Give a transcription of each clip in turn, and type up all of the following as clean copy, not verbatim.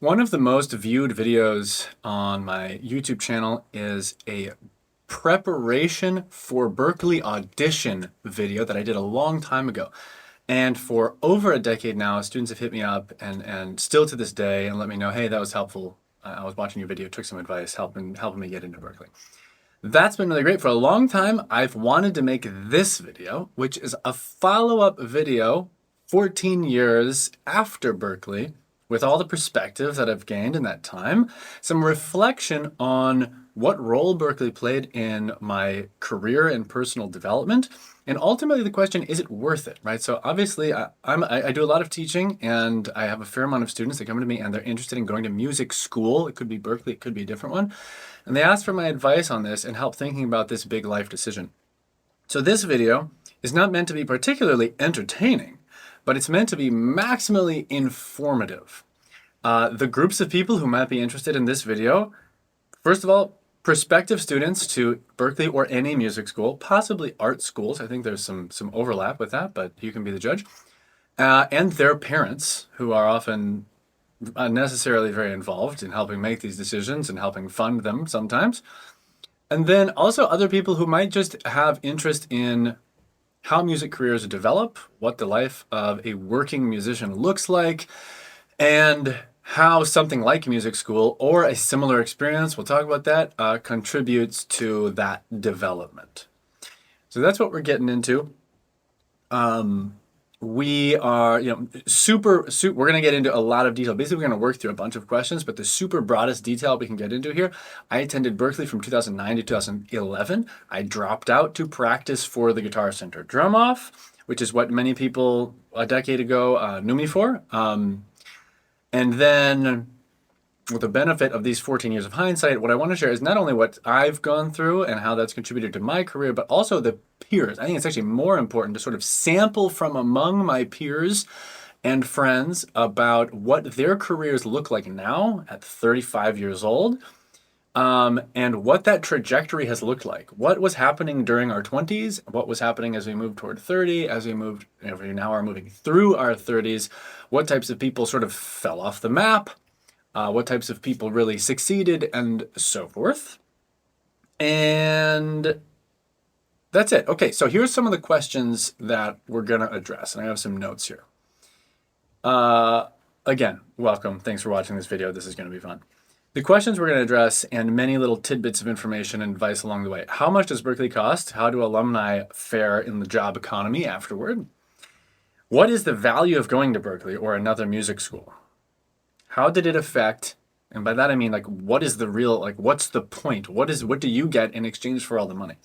One of the most viewed videos on my YouTube channel is a preparation for Berklee audition video that I did a long time ago. And for over a decade now, students have hit me up and still to this day and let me know, hey, that was helpful. I was watching your video, took some advice, helping me get into Berklee. That's been really great. For a long time, I've wanted to make this video, which is a follow-up video 14 years after Berklee, with all the perspective that I've gained in that time, some reflection on what role Berklee played in my career and personal development, and ultimately the question, is it worth it, right? So obviously I do a lot of teaching and I have a fair amount of students that come to me and they're interested in going to music school. It could be Berklee, it could be a different one. And they ask for my advice on this and help thinking about this big life decision. So this video is not meant to be particularly entertaining, but it's meant to be maximally informative. The groups of people who might be interested in this video, first of all, prospective students to Berklee or any music school, possibly art schools. I think there's some overlap with that, but you can be the judge. And their parents, who are often unnecessarily very involved in helping make these decisions and helping fund them sometimes. And then also other people who might just have interest in how music careers develop, what the life of a working musician looks like, and how something like music school or a similar experience, we'll talk about that, contributes to that development. So that's what we're getting into. We are, we're going to get into a lot of detail. Basically, we're going to work through a bunch of questions, but the super broadest detail we can get into here, I attended Berklee from 2009 to 2011. I dropped out to practice for the Guitar Center drum off, which is what many people a decade ago knew me for. And then with the benefit of these 14 years of hindsight, what I want to share is not only what I've gone through and how that's contributed to my career, but also the peers. I think it's actually more important to sort of sample from among my peers and friends about what their careers look like now at 35 years old, and what that trajectory has looked like. What was happening during our 20s, what was happening as we moved toward 30, as we moved, we now are moving through our 30s, what types of people sort of fell off the map, what types of people really succeeded, and so forth. And that's it. Okay, so here's some of the questions that we're going to address, and I have some notes here. Again, welcome. Thanks for watching this video. This is going to be fun. The questions we're going to address and many little tidbits of information and advice along the way. How much does Berklee cost? How do alumni fare in the job economy afterward? What is the value of going to Berklee or another music school? How did it affect, and by that I mean, like, what is the real, like, what's the point? What do you get in exchange for all the money?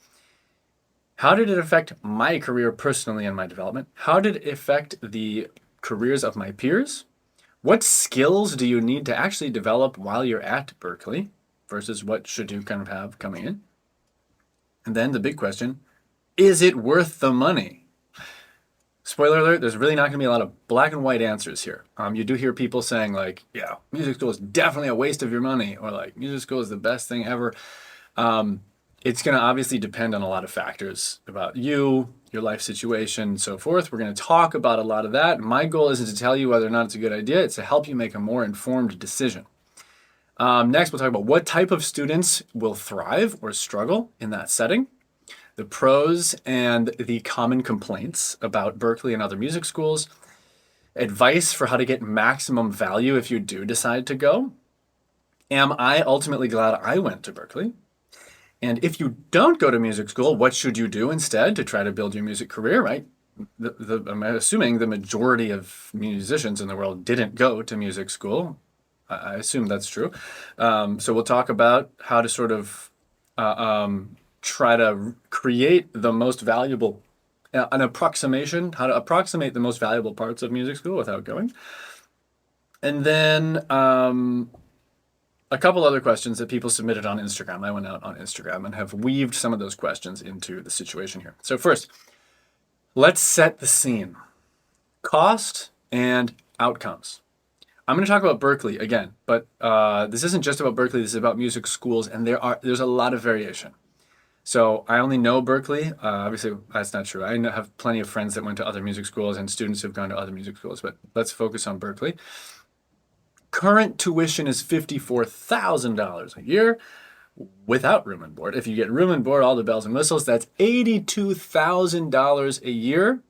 How did it affect my career personally and my development? How did it affect the careers of my peers? What skills do you need to actually develop while you're at Berklee versus what should you kind of have coming in? And then the big question, is it worth the money? Spoiler alert, there's really not going to be a lot of black and white answers here. You do hear people saying like, yeah, music school is definitely a waste of your money, or like, music school is the best thing ever. It's going to obviously depend on a lot of factors about you, your life situation, and so forth. We're going to talk about a lot of that. My goal isn't to tell you whether or not it's a good idea. It's to help you make a more informed decision. Next, we'll talk about what type of students will thrive or struggle in that setting, the pros and the common complaints about Berklee and other music schools, advice for how to get maximum value if you do decide to go. Am I ultimately glad I went to Berklee? And if you don't go to music school, what should you do instead to try to build your music career, right? I'm assuming the majority of musicians in the world didn't go to music school. I assume that's true. So we'll talk about how to sort of try to create the most valuable, an approximation, how to approximate the most valuable parts of music school without going. And then a couple other questions that people submitted on Instagram. I went out on Instagram and have weaved some of those questions into the situation here. So first, let's set the scene. Cost and outcomes. I'm going to talk about Berklee again, but this isn't just about Berklee. This is about music schools, and there's a lot of variation. So I only know Berklee. Obviously, that's not true. I have plenty of friends that went to other music schools and students who've gone to other music schools, but let's focus on Berklee. Current tuition is $54,000 a year without room and board. If you get room and board, all the bells and whistles, that's $82,000 a year.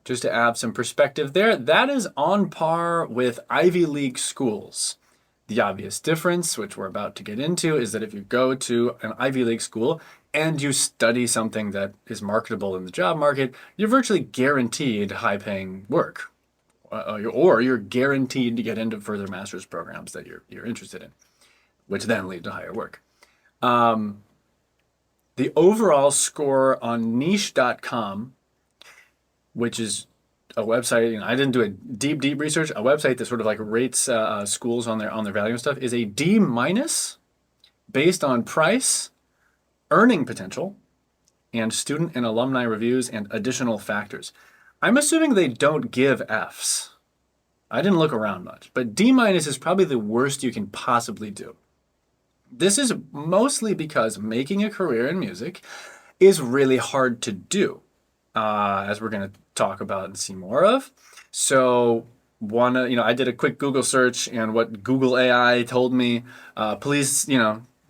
Just to add some perspective there, that is on par with Ivy League schools. The obvious difference, which we're about to get into, is that if you go to an Ivy League school and you study something that is marketable in the job market, you're virtually guaranteed high-paying work. Or you're guaranteed to get into further master's programs that you're interested in, which then lead to higher work. The overall score on niche.com, which is a website, I didn't do a deep research, a website that sort of like rates schools on their value and stuff, is a D- based on price, earning potential, and student and alumni reviews and additional factors. I'm assuming they don't give Fs. I didn't look around much, but D- is probably the worst you can possibly do. This is mostly because making a career in music is really hard to do, as we're going to talk about and see more of. So I did a quick Google search, and what Google AI told me, please,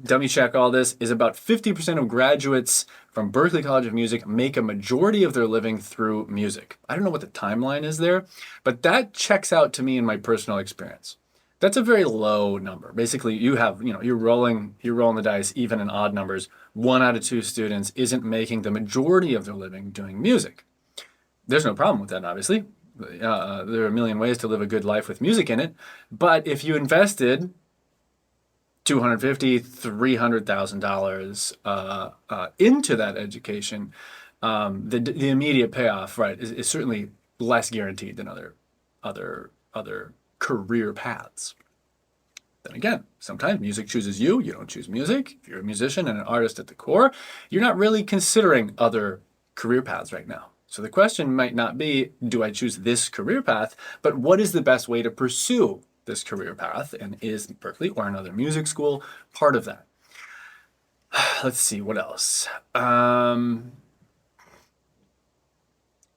dummy check all this, is about 50% of graduates from Berklee College of Music make a majority of their living through music. I don't know what the timeline is there, but that checks out to me in my personal experience. That's a very low number. Basically, you're rolling the dice, even in odd numbers. 1 out of 2 students isn't making the majority of their living doing music. There's no problem with that, obviously. There are a million ways to live a good life with music in it. But if you invested $250,000, $300,000 into that education, the immediate payoff, right, is certainly less guaranteed than other career paths. Then again, sometimes music chooses you. You don't choose music. If you're a musician and an artist at the core, you're not really considering other career paths right now. So the question might not be, do I choose this career path, but what is the best way to pursue this career path? And is Berklee or another music school part of that? Let's see, what else?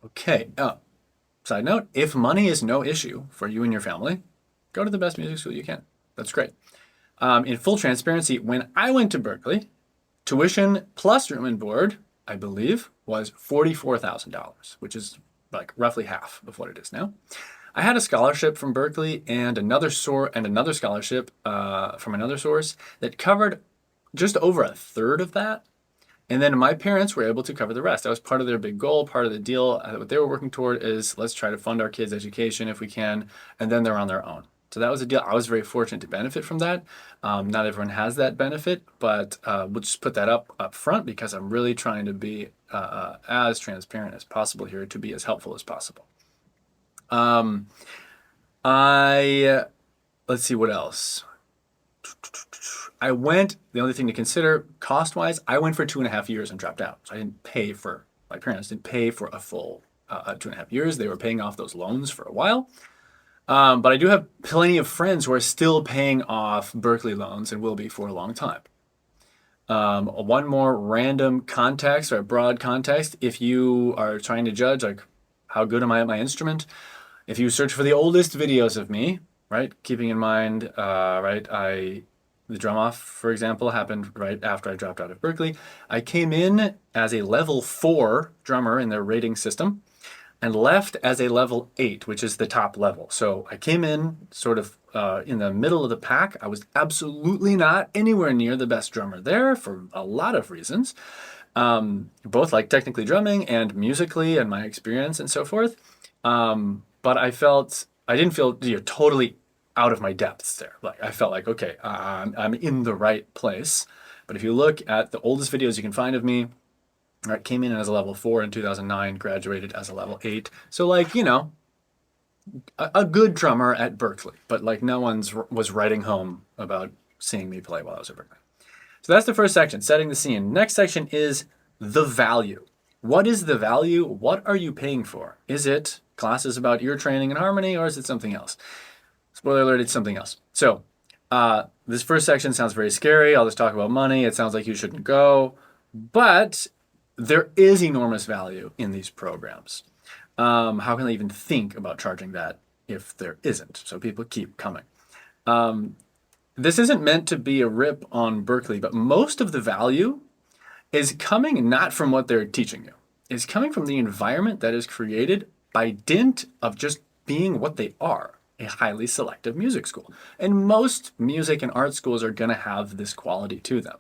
Okay. Side note, if money is no issue for you and your family, go to the best music school you can. That's great. In full transparency, when I went to Berklee, tuition plus room and board, I believe, was $44,000, which is like roughly half of what it is now. I had a scholarship from Berklee and another scholarship from another source that covered just over a third of that. And then my parents were able to cover the rest. That was part of their big goal, part of the deal. What they were working toward is, let's try to fund our kids' education if we can, and then they're on their own. So that was a deal. I was very fortunate to benefit from that. Not everyone has that benefit, but we'll just put that up front because I'm really trying to be as transparent as possible here, to be as helpful as possible. Let's see what else. The only thing to consider cost-wise, I went for 2.5 years and dropped out. So my parents didn't pay for a full 2.5 years. They were paying off those loans for a while. But I do have plenty of friends who are still paying off Berklee loans and will be for a long time. One more random context, or broad context, if you are trying to judge, like, how good am I at my instrument? If you search for the oldest videos of me, right, keeping in mind, the drum off, for example, happened right after I dropped out of Berklee. I came in as a level 4 drummer in their rating system and left as a level 8, which is the top level. So I came in sort of in the middle of the pack. I was absolutely not anywhere near the best drummer there for a lot of reasons, both like technically drumming and musically and my experience and so forth. But I didn't feel totally out of my depths there. Like, I felt like, okay, I'm in the right place. But if you look at the oldest videos you can find of me, I came in as a level 4 in 2009, graduated as a level 8. So like, a good drummer at Berklee, but like no one's was writing home about seeing me play while I was at Berklee. So that's the first section, setting the scene. Next section is the value. What is the value? What are you paying for? Is it classes about ear training and harmony, or is it something else? Spoiler alert, it's something else. So this first section sounds very scary. I'll just talk about money. It sounds like you shouldn't go. But there is enormous value in these programs. How can they even think about charging that if there isn't? So people keep coming. This isn't meant to be a rip on Berklee, but most of the value is coming not from what they're teaching you. It's coming from the environment that is created by dint of just being what they are, a highly selective music school. And most music and art schools are going to have this quality to them.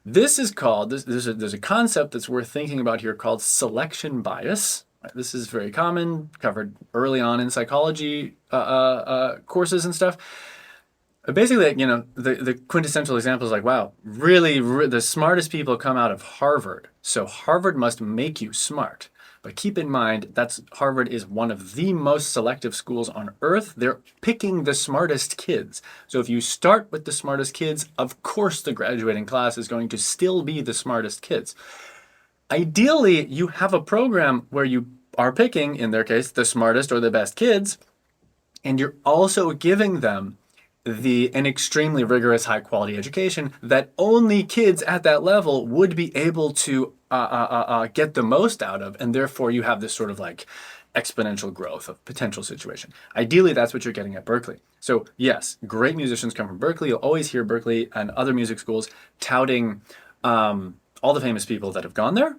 This is called, there's a concept that's worth thinking about here called selection bias. This is very common, covered early on in psychology courses and stuff. Basically, the quintessential example is like, wow, really, the smartest people come out of Harvard. So Harvard must make you smart. But keep in mind, Harvard is one of the most selective schools on earth. They're picking the smartest kids. So if you start with the smartest kids, of course the graduating class is going to still be the smartest kids. Ideally, you have a program where you are picking, in their case, the smartest or the best kids, and you're also giving them an extremely rigorous, high quality education that only kids at that level would be able to get the most out of. And therefore, you have this sort of like exponential growth of potential situation. Ideally, that's what you're getting at Berklee. So, yes, great musicians come from Berklee. You'll always hear Berklee and other music schools touting all the famous people that have gone there.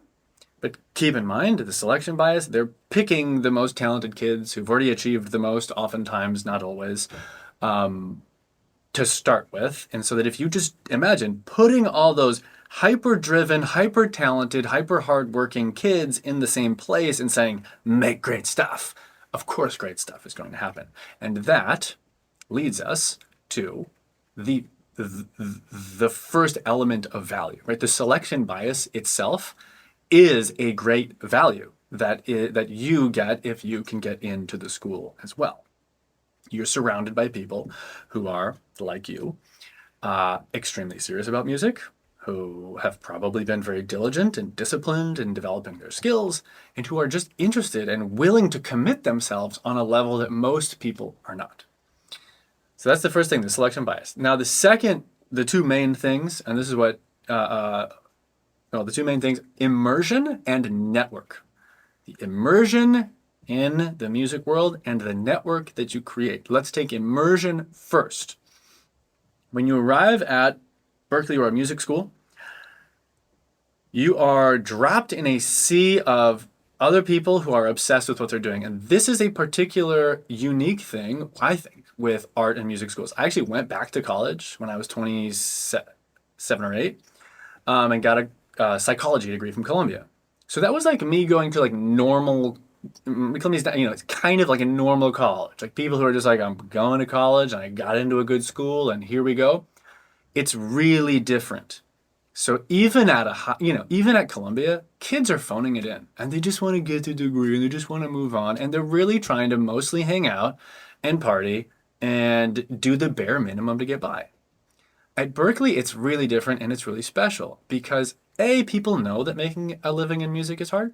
But keep in mind the selection bias. They're picking the most talented kids who've already achieved the most, oftentimes, not always. To start with. And so that if you just imagine putting all those hyper-driven, hyper-talented, hyper-hardworking kids in the same place and saying, make great stuff, of course great stuff is going to happen. And that leads us to the first element of value, right? The selection bias itself is a great value that you get if you can get into the school as well. You're surrounded by people who are, like you, extremely serious about music, who have probably been very diligent and disciplined in developing their skills, and who are just interested and willing to commit themselves on a level that most people are not. So that's the first thing, the selection bias. Now, the two main things, and this is what, the two main things, immersion and network. The immersion in the music world and the network that you create. Let's take immersion first. When you arrive at Berklee or a music school, you are dropped in a sea of other people who are obsessed with what they're doing. And this is a particular unique thing, I think, with art and music schools. I actually went back to college when I was 27 or 8 and got a psychology degree from Columbia. So that was like me going to like normal, it's kind of like a normal college. Like people who are just like, I'm going to college and I got into a good school and here we go. It's really different. So even at Columbia, kids are phoning it in and they just want to get the degree and they just want to move on. And they're really trying to mostly hang out and party and do the bare minimum to get by. At Berklee, it's really different and it's really special because A, people know that making a living in music is hard.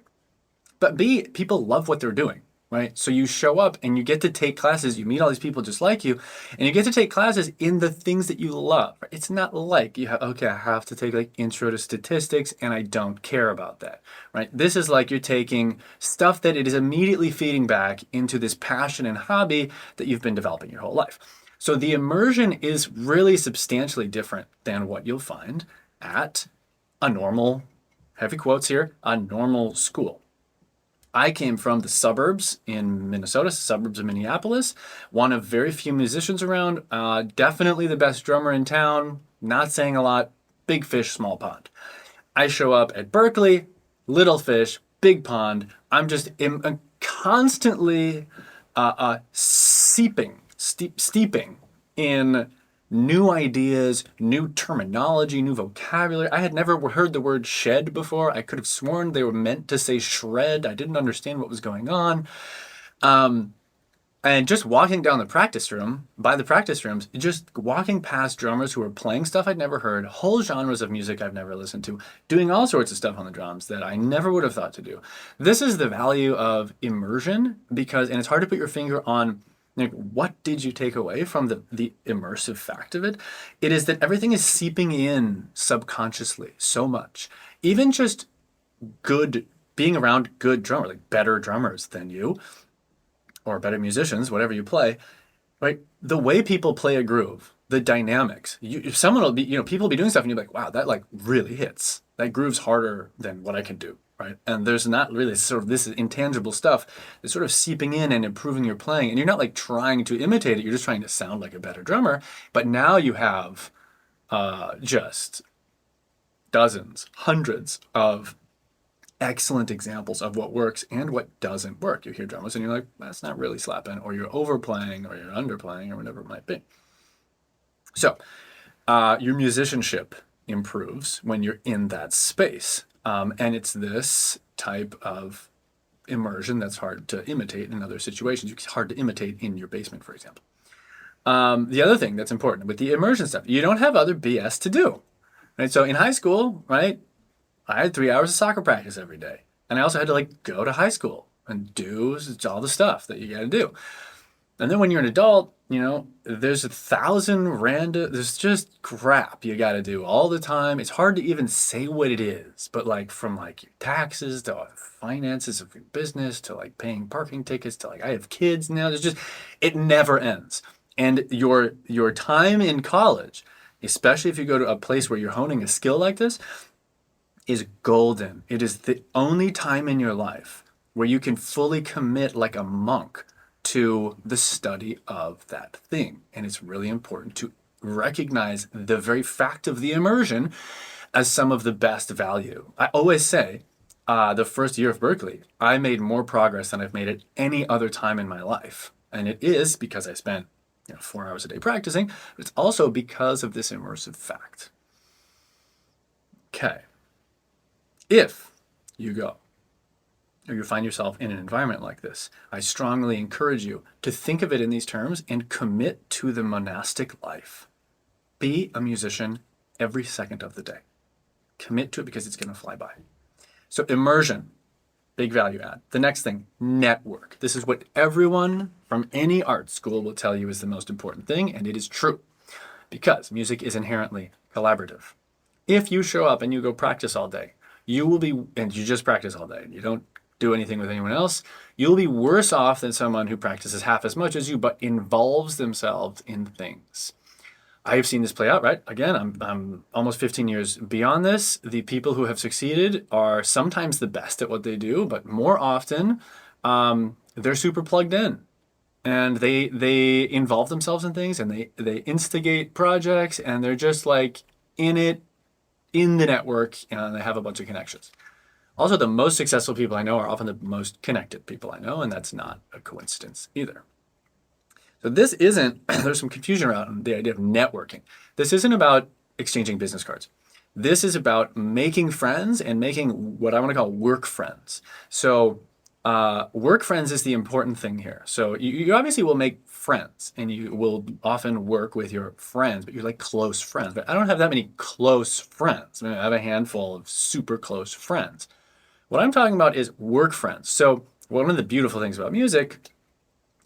But B, people love what they're doing, right? So you show up and you get to take classes, you meet all these people just like you, and you get to take classes in the things that you love. It's not like I have to take like intro to statistics and I don't care about that, right? This is like you're taking stuff that it is immediately feeding back into this passion and hobby that you've been developing your whole life. So the immersion is really substantially different than what you'll find at a normal, heavy quotes here, a normal school. I came from the suburbs in Minnesota, suburbs of Minneapolis, one of very few musicians around, definitely the best drummer in town, not saying a lot, big fish, small pond. I show up at Berklee, little fish, big pond. I'm constantly steeping in new ideas, new terminology, new vocabulary. I had never heard the word shed before. I could have sworn they were meant to say shred. I didn't understand what was going on. And just walking down by the practice rooms, just walking past drummers who were playing stuff I'd never heard, whole genres of music I've never listened to, doing all sorts of stuff on the drums that I never would have thought to do. This is the value of immersion and it's hard to put your finger on what did you take away from the immersive fact of it? It is that everything is seeping in subconsciously so much. Even just being around good drummers, like better drummers than you, or better musicians, whatever you play, right? The way people play a groove, the dynamics. If someone will be, people will be doing stuff, and you're like, wow, that like really hits. That groove's harder than what I can do, right? And there's not really sort of this intangible stuff that's sort of seeping in and improving your playing. And you're not like trying to imitate it. You're just trying to sound like a better drummer. But now you have just dozens, hundreds of excellent examples of what works and what doesn't work. You hear drummers and you're like, that's not really slapping, or you're overplaying, or you're underplaying, or whatever it might be. So your musicianship improves when you're in that space. And it's this type of immersion that's hard to imitate in other situations. It's hard to imitate in your basement, for example. The other thing that's important with the immersion stuff, you don't have other BS to do. Right? So in high school, right, I had 3 hours of soccer practice every day. And I also had to like go to high school and do all the stuff that you got to do. And then when you're an adult, there's 1,000 random, there's just crap you got to do all the time. It's hard to even say what it is, but like from like your taxes to finances of your business to like paying parking tickets to like I have kids now. It never ends. And your time in college, especially if you go to a place where you're honing a skill like this, is golden. It is the only time in your life where you can fully commit like a monk to the study of that thing. And it's really important to recognize the very fact of the immersion as some of the best value. I always say, the first year of Berklee, I made more progress than I've made at any other time in my life. And it is because I spent 4 hours a day practicing, but it's also because of this immersive fact. Okay. If you go or you find yourself in an environment like this, I strongly encourage you to think of it in these terms and commit to the monastic life. Be a musician every second of the day. Commit to it because it's going to fly by. So immersion, big value add. The next thing, network. This is what everyone from any art school will tell you is the most important thing, and it is true because music is inherently collaborative. If you show up and you go practice all day, you will be, and you just practice all day, and you don't do anything with anyone else, you'll be worse off than someone who practices half as much as you, but involves themselves in things. I have seen this play out, right? Again, I'm almost 15 years beyond this. The people who have succeeded are sometimes the best at what they do, but more often, they're super plugged in. And they involve themselves in things, and they instigate projects, and they're just like in it, in the network, and they have a bunch of connections. Also, the most successful people I know are often the most connected people I know, and that's not a coincidence either. So this isn't, there's some confusion around the idea of networking. This isn't about exchanging business cards. This is about making friends and making what I want to call work friends. So work friends is the important thing here. So you obviously will make friends and you will often work with your friends, but you're like close friends. But I don't have that many close friends. I have a handful of super close friends. What I'm talking about is work friends. So one of the beautiful things about music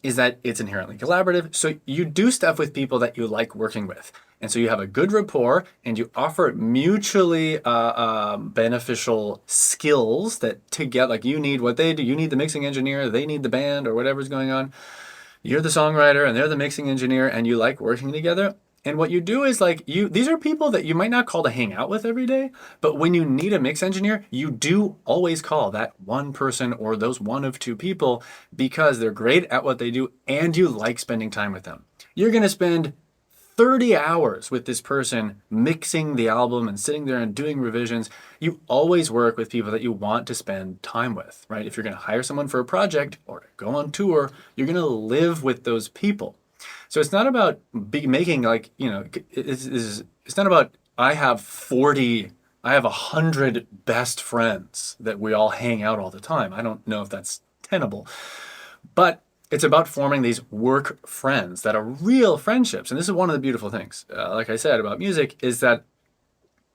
is that it's inherently collaborative. So you do stuff with people that you like working with. And so you have a good rapport and you offer mutually beneficial skills that together, like you need what they do. You need the mixing engineer, they need the band or whatever's going on. You're the songwriter and they're the mixing engineer and you like working together. And what you do is like these are people that you might not call to hang out with every day, but when you need a mix engineer, you do always call that one person or those one of two people because they're great at what they do and you like spending time with them. You're going to spend 30 hours with this person mixing the album and sitting there and doing revisions. You always work with people that you want to spend time with, right? If you're going to hire someone for a project or to go on tour, you're going to live with those people. So it's not about making like, it's not about I have 100 best friends that we all hang out all the time. I don't know if that's tenable, but it's about forming these work friends that are real friendships. And this is one of the beautiful things, like I said, about music is that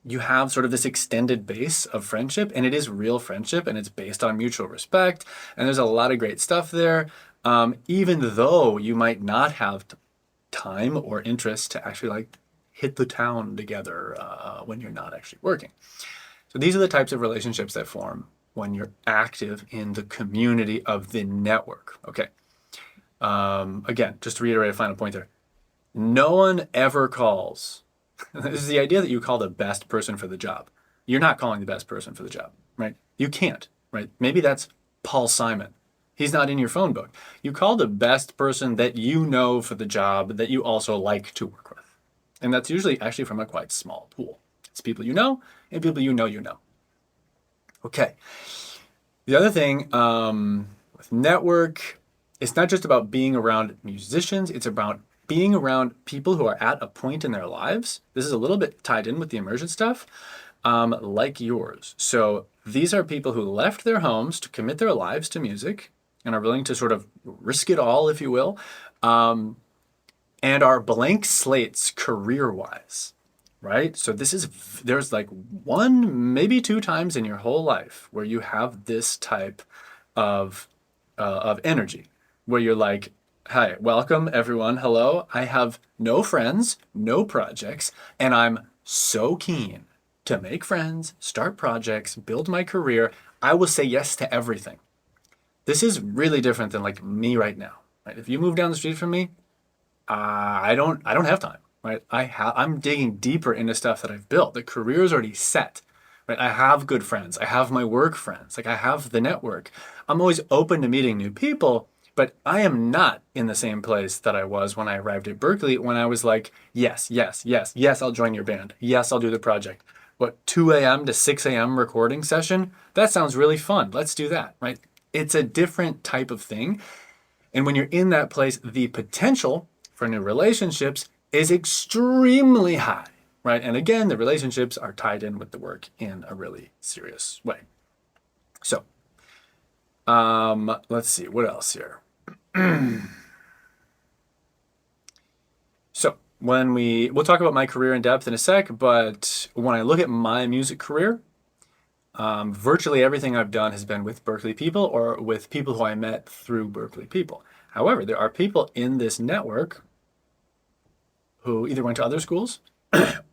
you have sort of this extended base of friendship and it is real friendship and it's based on mutual respect. And there's a lot of great stuff there. Even though you might not have time or interest to actually like hit the town together when you're not actually working. So these are the types of relationships that form when you're active in the community of the network. Okay. Again, just to reiterate a final point there, no one ever calls. This is the idea that you call the best person for the job. You're not calling the best person for the job, right? You can't, right? Maybe that's Paul Simon. He's not in your phone book. You call the best person that you know for the job that you also like to work with. And that's usually actually from a quite small pool. It's people you know and people you know you know. Okay. The other thing with network, it's not just about being around musicians, it's about being around people who are at a point in their lives. This is a little bit tied in with the immersion stuff, like yours. So these are people who left their homes to commit their lives to music and are willing to sort of risk it all, if you will, and are blank slates career-wise. Right? So there's like one, maybe two times in your whole life where you have this type of energy, where you're like, hi, welcome everyone, hello, I have no friends, no projects, and I'm so keen to make friends, start projects, build my career. I will say yes to everything. This is really different than like me right now. Right? If you move down the street from me, I don't have time. Right? I'm digging deeper into stuff that I've built. The career is already set. Right? I have good friends. I have my work friends. Like I have the network. I'm always open to meeting new people, but I am not in the same place that I was when I arrived at Berklee, when I was like, yes, yes, yes, yes, I'll join your band. Yes, I'll do the project. What, 2 a.m. to 6 a.m. recording session? That sounds really fun. Let's do that, right? It's a different type of thing. And when you're in that place, the potential for new relationships is extremely high, right? And again, the relationships are tied in with the work in a really serious way. So, let's see, what else here? So, we'll talk about my career in depth in a sec, but when I look at my music career, virtually everything I've done has been with Berklee people or with people who I met through Berklee people. However, there are people in this network who either went to other schools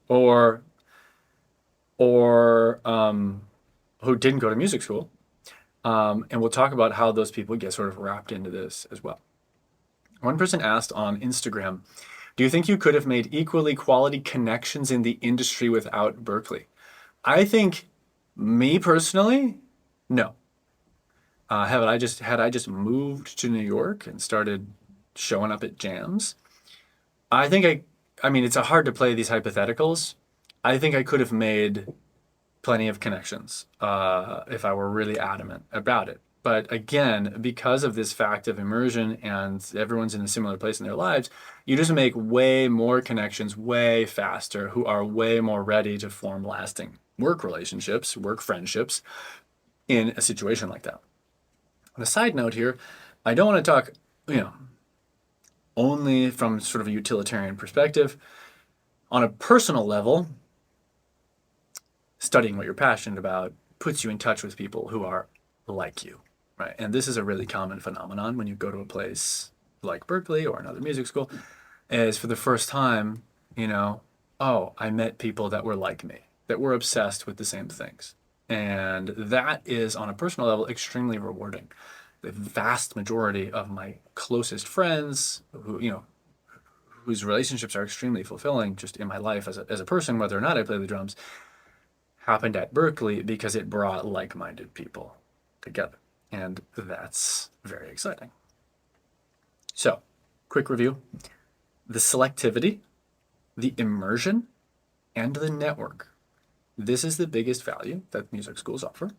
or who didn't go to music school. And we'll talk about how those people get sort of wrapped into this as well. One person asked on Instagram, do you think you could have made equally quality connections in the industry without Berklee? I think, me personally, no. Had I just moved to New York and started showing up at jams, I think I mean, it's hard to play these hypotheticals. I think I could have made plenty of connections if I were really adamant about it. But again, because of this fact of immersion and everyone's in a similar place in their lives, you just make way more connections way faster who are way more ready to form lasting work relationships, work friendships in a situation like that. On a side note here, I don't want to talk, only from sort of a utilitarian perspective. On a personal level, studying what you're passionate about puts you in touch with people who are like you, right? And this is a really common phenomenon when you go to a place like Berklee or another music school, is for the first time, oh, I met people that were like me, that were obsessed with the same things. And that is, on a personal level, extremely rewarding. The vast majority of my closest friends, whose relationships are extremely fulfilling just in my life as a person, whether or not I play the drums, happened at Berklee because it brought like-minded people together. And that's very exciting. So, quick review. The selectivity, the immersion, and the network. This is the biggest value that music schools offer.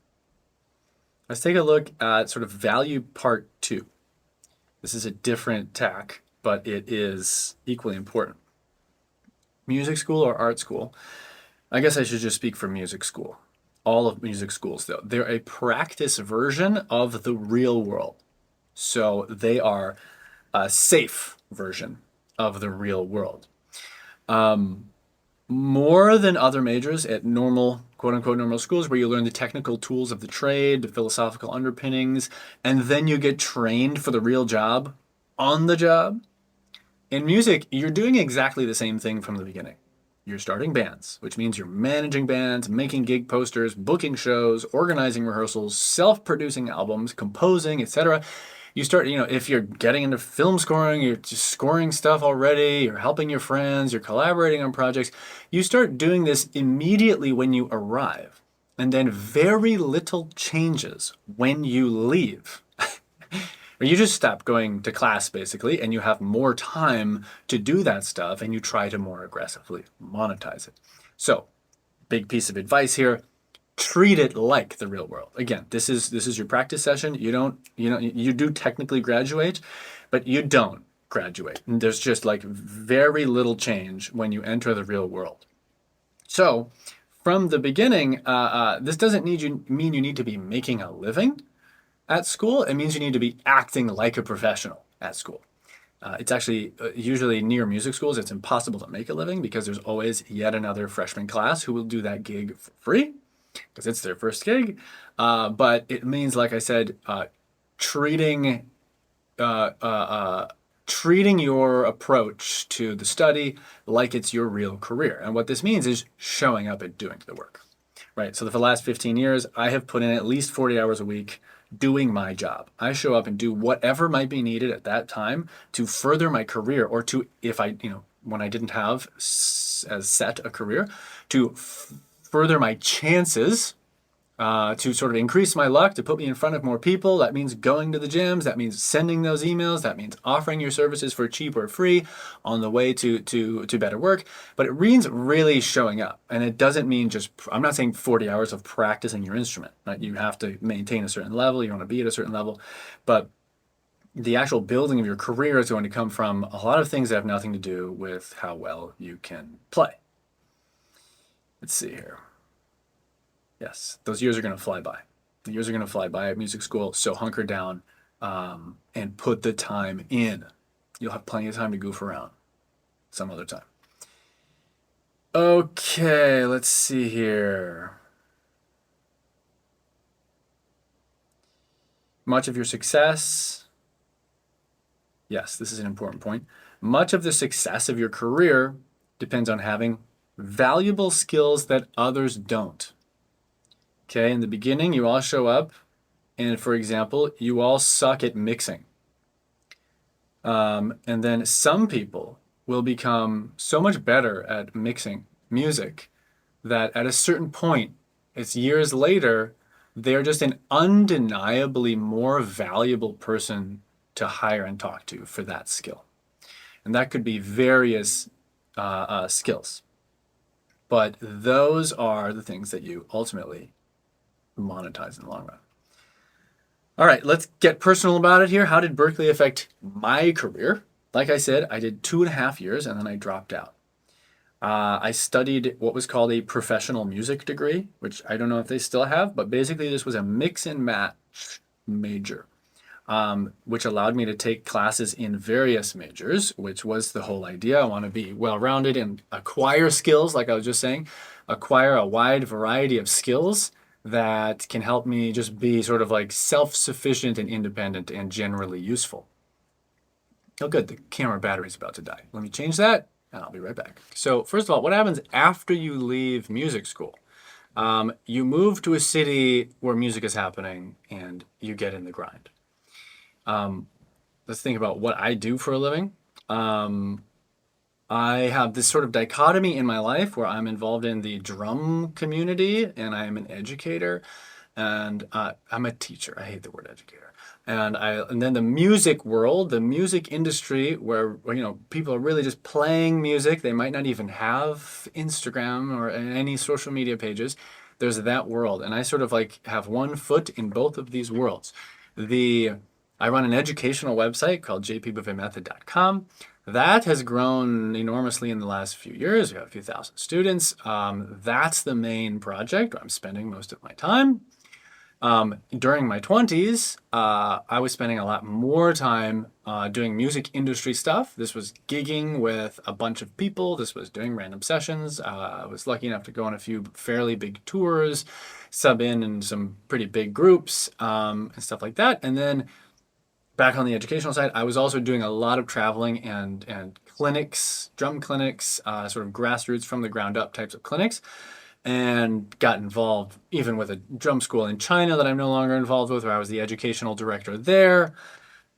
Let's take a look at sort of value part 2. This is a different tack, but it is equally important. Music school or art school, I guess I should just speak for music school. All of music schools, though, they're a practice version of the real world. So they are a safe version of the real world. More than other majors at normal, quote-unquote normal schools, where you learn the technical tools of the trade, the philosophical underpinnings, and then you get trained for the real job on the job. In music, you're doing exactly the same thing from the beginning. You're starting bands, which means you're managing bands, making gig posters, booking shows, organizing rehearsals, self-producing albums, composing, etc. You start, if you're getting into film scoring, you're just scoring stuff already, you're helping your friends, you're collaborating on projects, you start doing this immediately when you arrive. And then very little changes when you leave. Or you just stop going to class basically, and you have more time to do that stuff, and you try to more aggressively monetize it. So, big piece of advice here: treat it like the real world. Again, this is your practice session. You do technically graduate, but you don't graduate. And there's just like very little change when you enter the real world. So, from the beginning, this doesn't mean you need to be making a living at school. It means you need to be acting like a professional at school. It's actually usually near music schools, it's impossible to make a living because there's always yet another freshman class who will do that gig for free because it's their first gig. But it means, like I said, treating your approach to the study like it's your real career. And what this means is showing up and doing the work, right? So for the last 15 years, I have put in at least 40 hours a week doing my job. I show up and do whatever might be needed at that time to further my career, or to, if I, when I didn't have as set a career, to further my chances, to sort of increase my luck, to put me in front of more people. That means going to the gyms. That means sending those emails. That means offering your services for cheap or free on the way to better work. But it means really showing up. And it doesn't mean just, I'm not saying 40 hours of practicing your instrument. Right? You have to maintain a certain level. You want to be at a certain level. But the actual building of your career is going to come from a lot of things that have nothing to do with how well you can play. Let's see here. Yes, those years are going to fly by. The years are going to fly by at music school, so hunker down and put the time in. You'll have plenty of time to goof around some other time. Okay, let's see here. Much of your success, yes, this is an important point. Much of the success of your career depends on having valuable skills that others don't. Okay, in the beginning, you all show up, and for example, you all suck at mixing. And then some people will become so much better at mixing music that at a certain point, it's years later, they're just an undeniably more valuable person to hire and talk to for that skill. And that could be various skills. But those are the things that you ultimately monetize in the long run. All right, let's get personal about it here. How did Berklee affect my career? Like I said, I did 2.5 years and then I dropped out. I studied what was called a professional music degree, which I don't know if they still have, but basically this was a mix and match major, which allowed me to take classes in various majors, which was the whole idea. I want to be well-rounded and acquire skills, like I was just saying, acquire a wide variety of skills that can help me just be sort of like self-sufficient and independent and generally useful. Oh, good, the camera battery's about to die. Let me change that, and I'll be right back. So first of all, what happens after you leave music school? You move to a city where music is happening, and you get in the grind. Let's think about what I do for a living. I have this sort of dichotomy in my life where I'm involved in the drum community and I'm an educator, and I'm a teacher. I hate the word educator. And then the music world, the music industry, where people are really just playing music. They might not even have Instagram or any social media pages. There's that world, and I sort of like have one foot in both of these worlds. I run an educational website called JPBMethod.com. That has grown enormously in the last few years. We have a few thousand students. That's the main project where I'm spending most of my time. During my 20s, I was spending a lot more time doing music industry stuff. This was gigging with a bunch of people. This was doing random sessions. I was lucky enough to go on a few fairly big tours, sub in some pretty big groups, and stuff like that. And then back on the educational side, I was also doing a lot of traveling and clinics, drum clinics, sort of grassroots from the ground up types of clinics, and got involved even with a drum school in China that I'm no longer involved with, where I was the educational director there.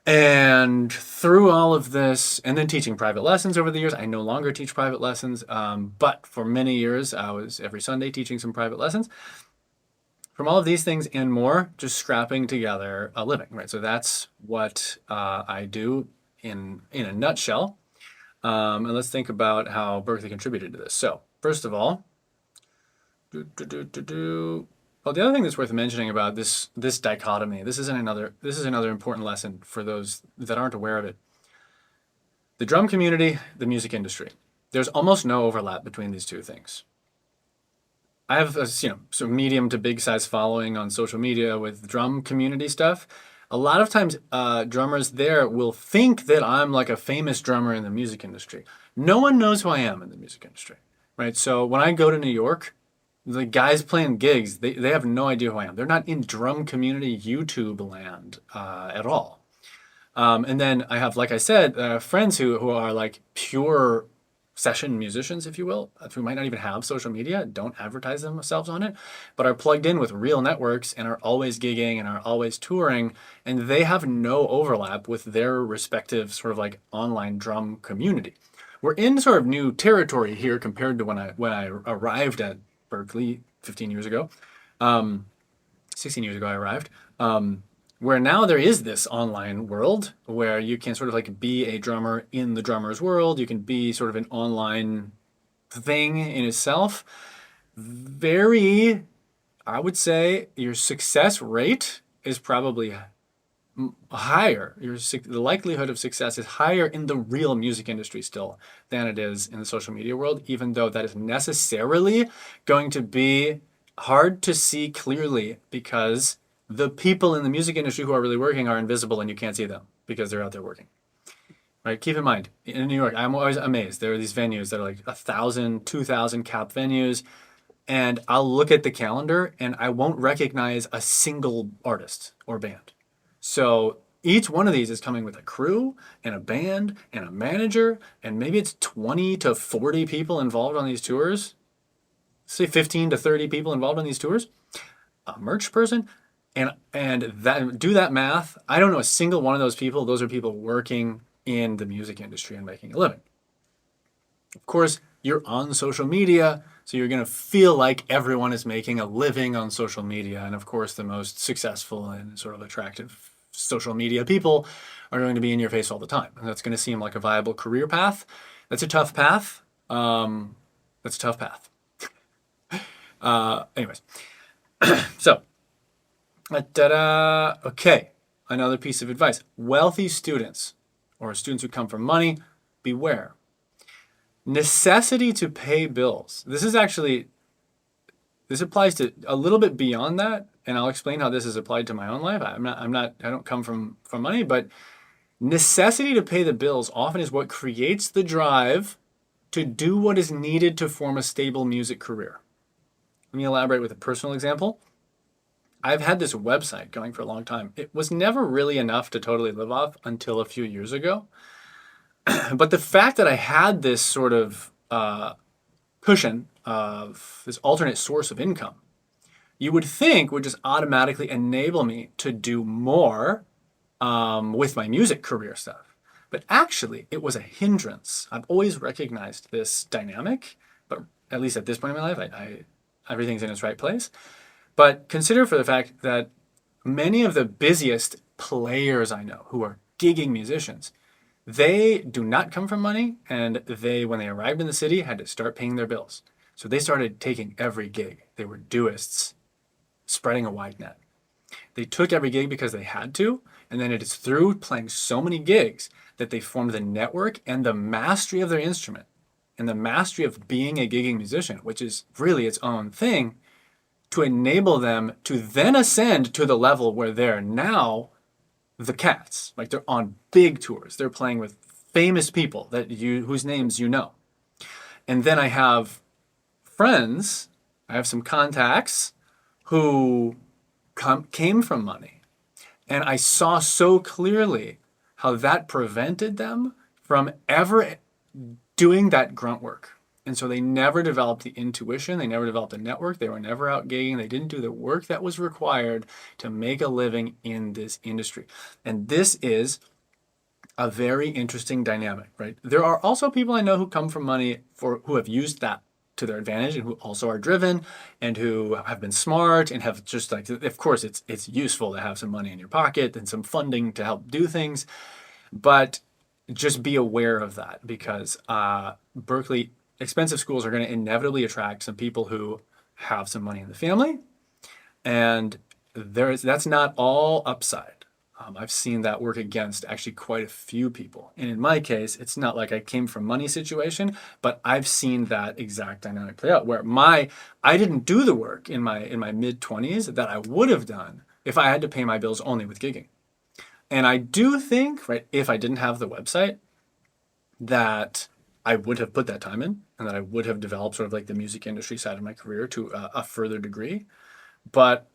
And through all of this, and then teaching private lessons over the years, I no longer teach private lessons, but for many years, I was every Sunday teaching some private lessons. From all of these things and more, just scrapping together a living, right? So that's what I do in a nutshell. And let's think about how Berklee contributed to this. So first of all, well, the other thing that's worth mentioning about this dichotomy, this is another important lesson for those that aren't aware of it. The drum community, the music industry. There's almost no overlap between these two things. I have a sort of medium to big size following on social media with drum community stuff. A lot of times, drummers there will think that I'm like a famous drummer in the music industry. No one knows who I am in the music industry, right? So when I go to New York, the guys playing gigs, they have no idea who I am. They're not in drum community YouTube land at all. And then I have, like I said, friends who are like pure session musicians, if you will, who might not even have social media, don't advertise themselves on it, but are plugged in with real networks and are always gigging and are always touring, and they have no overlap with their respective sort of like online drum community. We're in sort of new territory here compared to when I arrived at Berklee 15 years ago. 16 years ago I arrived. Where now there is this online world where you can sort of like be a drummer in the drummer's world. You can be sort of an online thing in itself. I would say your success rate is probably higher. The likelihood of success is higher in the real music industry still than it is in the social media world, even though that is necessarily going to be hard to see clearly because the people in the music industry who are really working are invisible and you can't see them because they're out there working. Right? Keep in mind, in New York, I'm always amazed. There are these venues that are like 1,000, 2,000 cap venues, and I'll look at the calendar and I won't recognize a single artist or band. So each one of these is coming with a crew and a band and a manager, and maybe it's 20 to 40 people involved on these tours. Say 15 to 30 people involved on these tours. A merch person, and that do that math. I don't know a single one of those people. Those are people working in the music industry and making a living. Of course, you're on social media, so you're going to feel like everyone is making a living on social media. And of course, the most successful and sort of attractive social media people are going to be in your face all the time. And that's going to seem like a viable career path. That's a tough path. That's a tough path. Anyways, so, okay, another piece of advice. Wealthy students, or students who come from money, beware. Necessity to pay bills. This applies to a little bit beyond that, and I'll explain how this is applied to my own life. I don't come from money, but necessity to pay the bills often is what creates the drive to do what is needed to form a stable music career. Let me elaborate with a personal example. I've had this website going for a long time. It was never really enough to totally live off until a few years ago. But the fact that I had this sort of cushion of this alternate source of income, you would think would just automatically enable me to do more with my music career stuff. But actually, it was a hindrance. I've always recognized this dynamic, but at least at this point in my life, everything's in its right place. But consider for the fact that many of the busiest players I know who are gigging musicians, they do not come from money, and when they arrived in the city, had to start paying their bills. So they started taking every gig. They were doists, spreading a wide net. They took every gig because they had to, and then it is through playing so many gigs that they formed the network and the mastery of their instrument and the mastery of being a gigging musician, which is really its own thing, to enable them to then ascend to the level where they're now the cats. Like they're on big tours. They're playing with famous people whose names you know. And then I have friends, I have some contacts who came from money. And I saw so clearly how that prevented them from ever doing that grunt work. And so they never developed the intuition, they never developed a network, they were never out gigging, they didn't do the work that was required to make a living in this industry. And this is a very interesting dynamic, right? There are also people I know who come from money who have used that to their advantage and who also are driven and who have been smart and have just like, of course, it's useful to have some money in your pocket and some funding to help do things, but just be aware of that because Berklee expensive schools are going to inevitably attract some people who have some money in the family, and that's not all upside. I've seen that work against actually quite a few people. And in my case, it's not like I came from money situation, but I've seen that exact dynamic play out where I didn't do the work in my mid 20s that I would have done if I had to pay my bills only with gigging. And I do think, right, if I didn't have the website, that I would have put that time in and that I would have developed sort of like the music industry side of my career to a further degree. But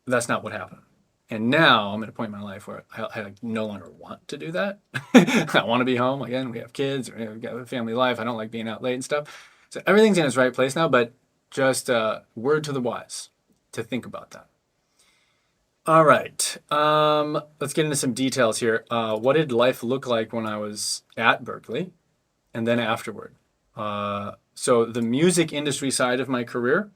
that's not what happened. And now I'm at a point in my life where I no longer want to do that. I want to be home. Again, we have kids, we've got a family life. I don't like being out late and stuff. So everything's in its right place now, but just word to the wise to think about that. All right. Let's get into some details here. What did life look like when I was at Berklee and then afterward? So the music industry side of my career,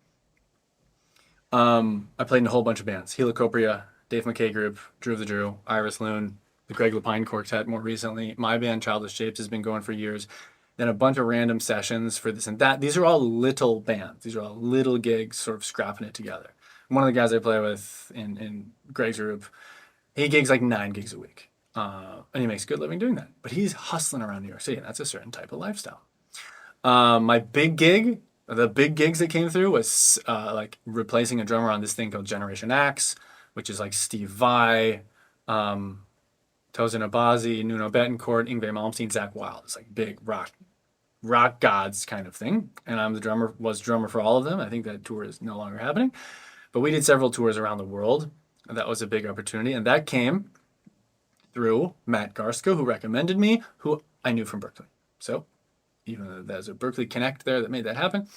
I played in a whole bunch of bands. Helicopria, Dave McKay Group, Drew of the Drew, Iris Loon, the Greg Lapine Quartet more recently. My band, Childish Shapes, has been going for years. Then a bunch of random sessions for this and that. These are all little bands. These are all little gigs, sort of scrapping it together. One of the guys I play with in Greg's group, he gigs like 9 gigs a week. And he makes a good living doing that. But he's hustling around New York City, and that's a certain type of lifestyle. My big gig, the big gigs that came through was like replacing a drummer on this thing called Generation X, which is like Steve Vai, Tosin Abazi, Nuno Bettencourt, Yngwie Malmsteen, Zach Wilde. It's like big rock gods kind of thing. And I'm was drummer for all of them. I think that tour is no longer happening. But we did several tours around the world. And that was a big opportunity. And that came through Matt Garska, who recommended me, who I knew from Berklee. So even though there's a Berklee Connect there that made that happen.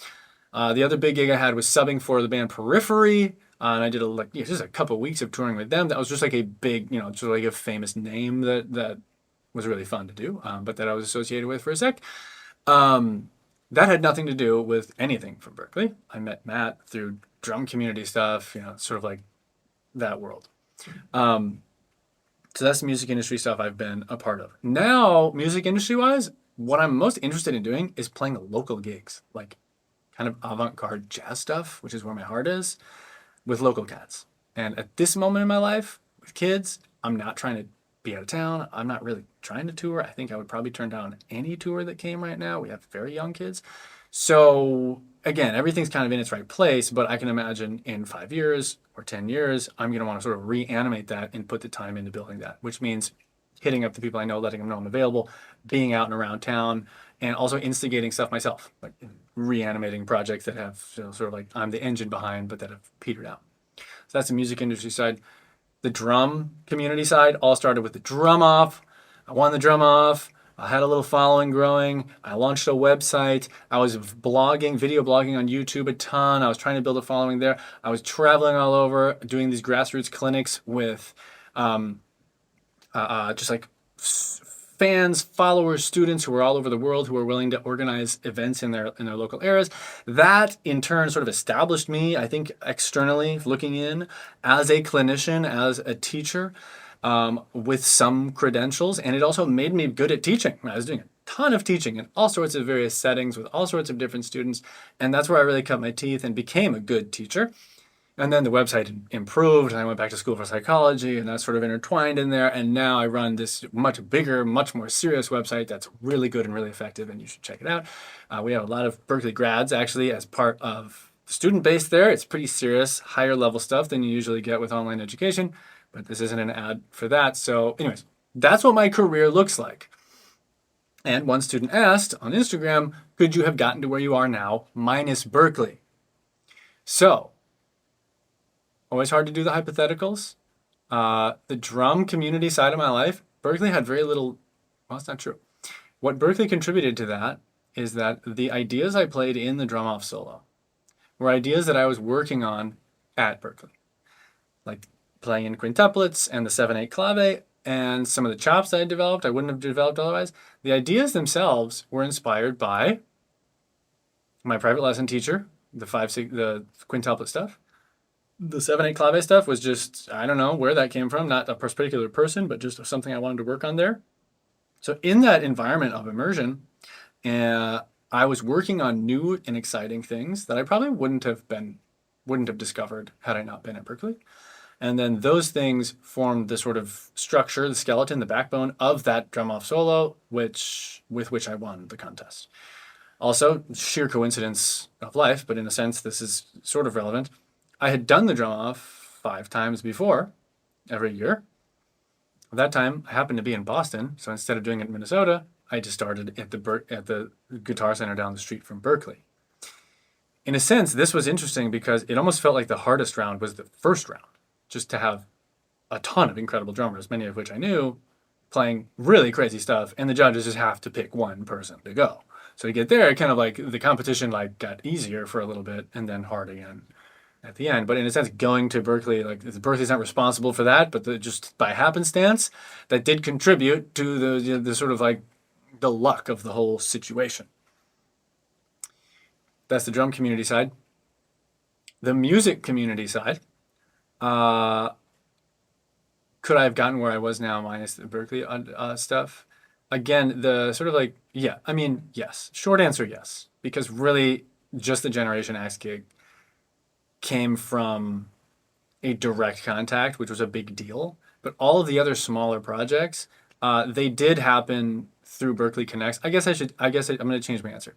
The other big gig I had was subbing for the band Periphery. And I did just a couple of weeks of touring with them. That was just like a big, just like a famous name that was really fun to do, but that I was associated with for a sec. That had nothing to do with anything from Berklee. I met Matt through drum community stuff, sort of like that world. So that's the music industry stuff I've been a part of. Now, music industry-wise, what I'm most interested in doing is playing local gigs, like kind of avant-garde jazz stuff, which is where my heart is, with local cats. And at this moment in my life, with kids, I'm not trying to be out of town. I'm not really trying to tour. I think I would probably turn down any tour that came right now. We have very young kids. So again, everything's kind of in its right place, but I can imagine in 5 years or 10 years, I'm going to want to sort of reanimate that and put the time into building that, which means hitting up the people I know, letting them know I'm available, being out and around town, and also instigating stuff myself, like reanimating projects that have sort of like I'm the engine behind, but that have petered out. So that's the music industry side. The drum community side all started with the drum off. I won the drum off. I had a little following growing. I launched a website. I was blogging, video blogging on YouTube a ton. I was trying to build a following there. I was traveling all over, doing these grassroots clinics with just like fans, followers, students who were all over the world who were willing to organize events in their local areas. That in turn sort of established me, I think, externally looking in as a clinician, as a teacher, with some credentials. And it also made me good at teaching. I was doing a ton of teaching in all sorts of various settings with all sorts of different students. And that's where I really cut my teeth and became a good teacher. And then the website improved, and I went back to school for psychology, and that's sort of intertwined in there. And now I run this much bigger, much more serious website that's really good and really effective, and you should check it out. We have a lot of Berklee grads, actually, as part of the student base there. It's pretty serious, higher level stuff than you usually get with online education, but this isn't an ad for that. So anyways, that's what my career looks like. And one student asked on Instagram, could you have gotten to where you are now minus Berklee? So, always hard to do the hypotheticals. The drum community side of my life, Berklee had very little, well, that's not true. What Berklee contributed to that is that the ideas I played in the drum off solo were ideas that I was working on at Berklee. Like playing in quintuplets and the 7/8 clave, and some of the chops that I developed, I wouldn't have developed otherwise. The ideas themselves were inspired by my private lesson teacher, the the quintuplet stuff. The 7/8 clave stuff was just, I don't know where that came from, not a particular person, but just something I wanted to work on there. So in that environment of immersion, I was working on new and exciting things that I probably wouldn't have discovered had I not been at Berklee. And then those things formed the sort of structure, the skeleton, the backbone of that drum off solo, with which I won the contest. Also, sheer coincidence of life, but in a sense, this is sort of relevant. I had done the drum off 5 times before, every year. That time, I happened to be in Boston, so instead of doing it in Minnesota, I just started at the Guitar Center down the street from Berklee. In a sense, this was interesting because it almost felt like the hardest round was the first round, just to have a ton of incredible drummers, many of which I knew, playing really crazy stuff, and the judges just have to pick one person to go. So to get there, it kind of like the competition like got easier for a little bit and then hard again at the end. But in a sense, going to Berklee, like Berklee's not responsible for that, but just by happenstance, that did contribute to the sort of like the luck of the whole situation. That's the drum community side. The music community side. Could I have gotten where I was now minus the Berklee stuff? Again, the sort of like, yeah, I mean, yes. Short answer, yes. Because really, just the Generation X gig came from a direct contact, which was a big deal. But all of the other smaller projects, they did happen through Berklee Connects. I'm going to change my answer.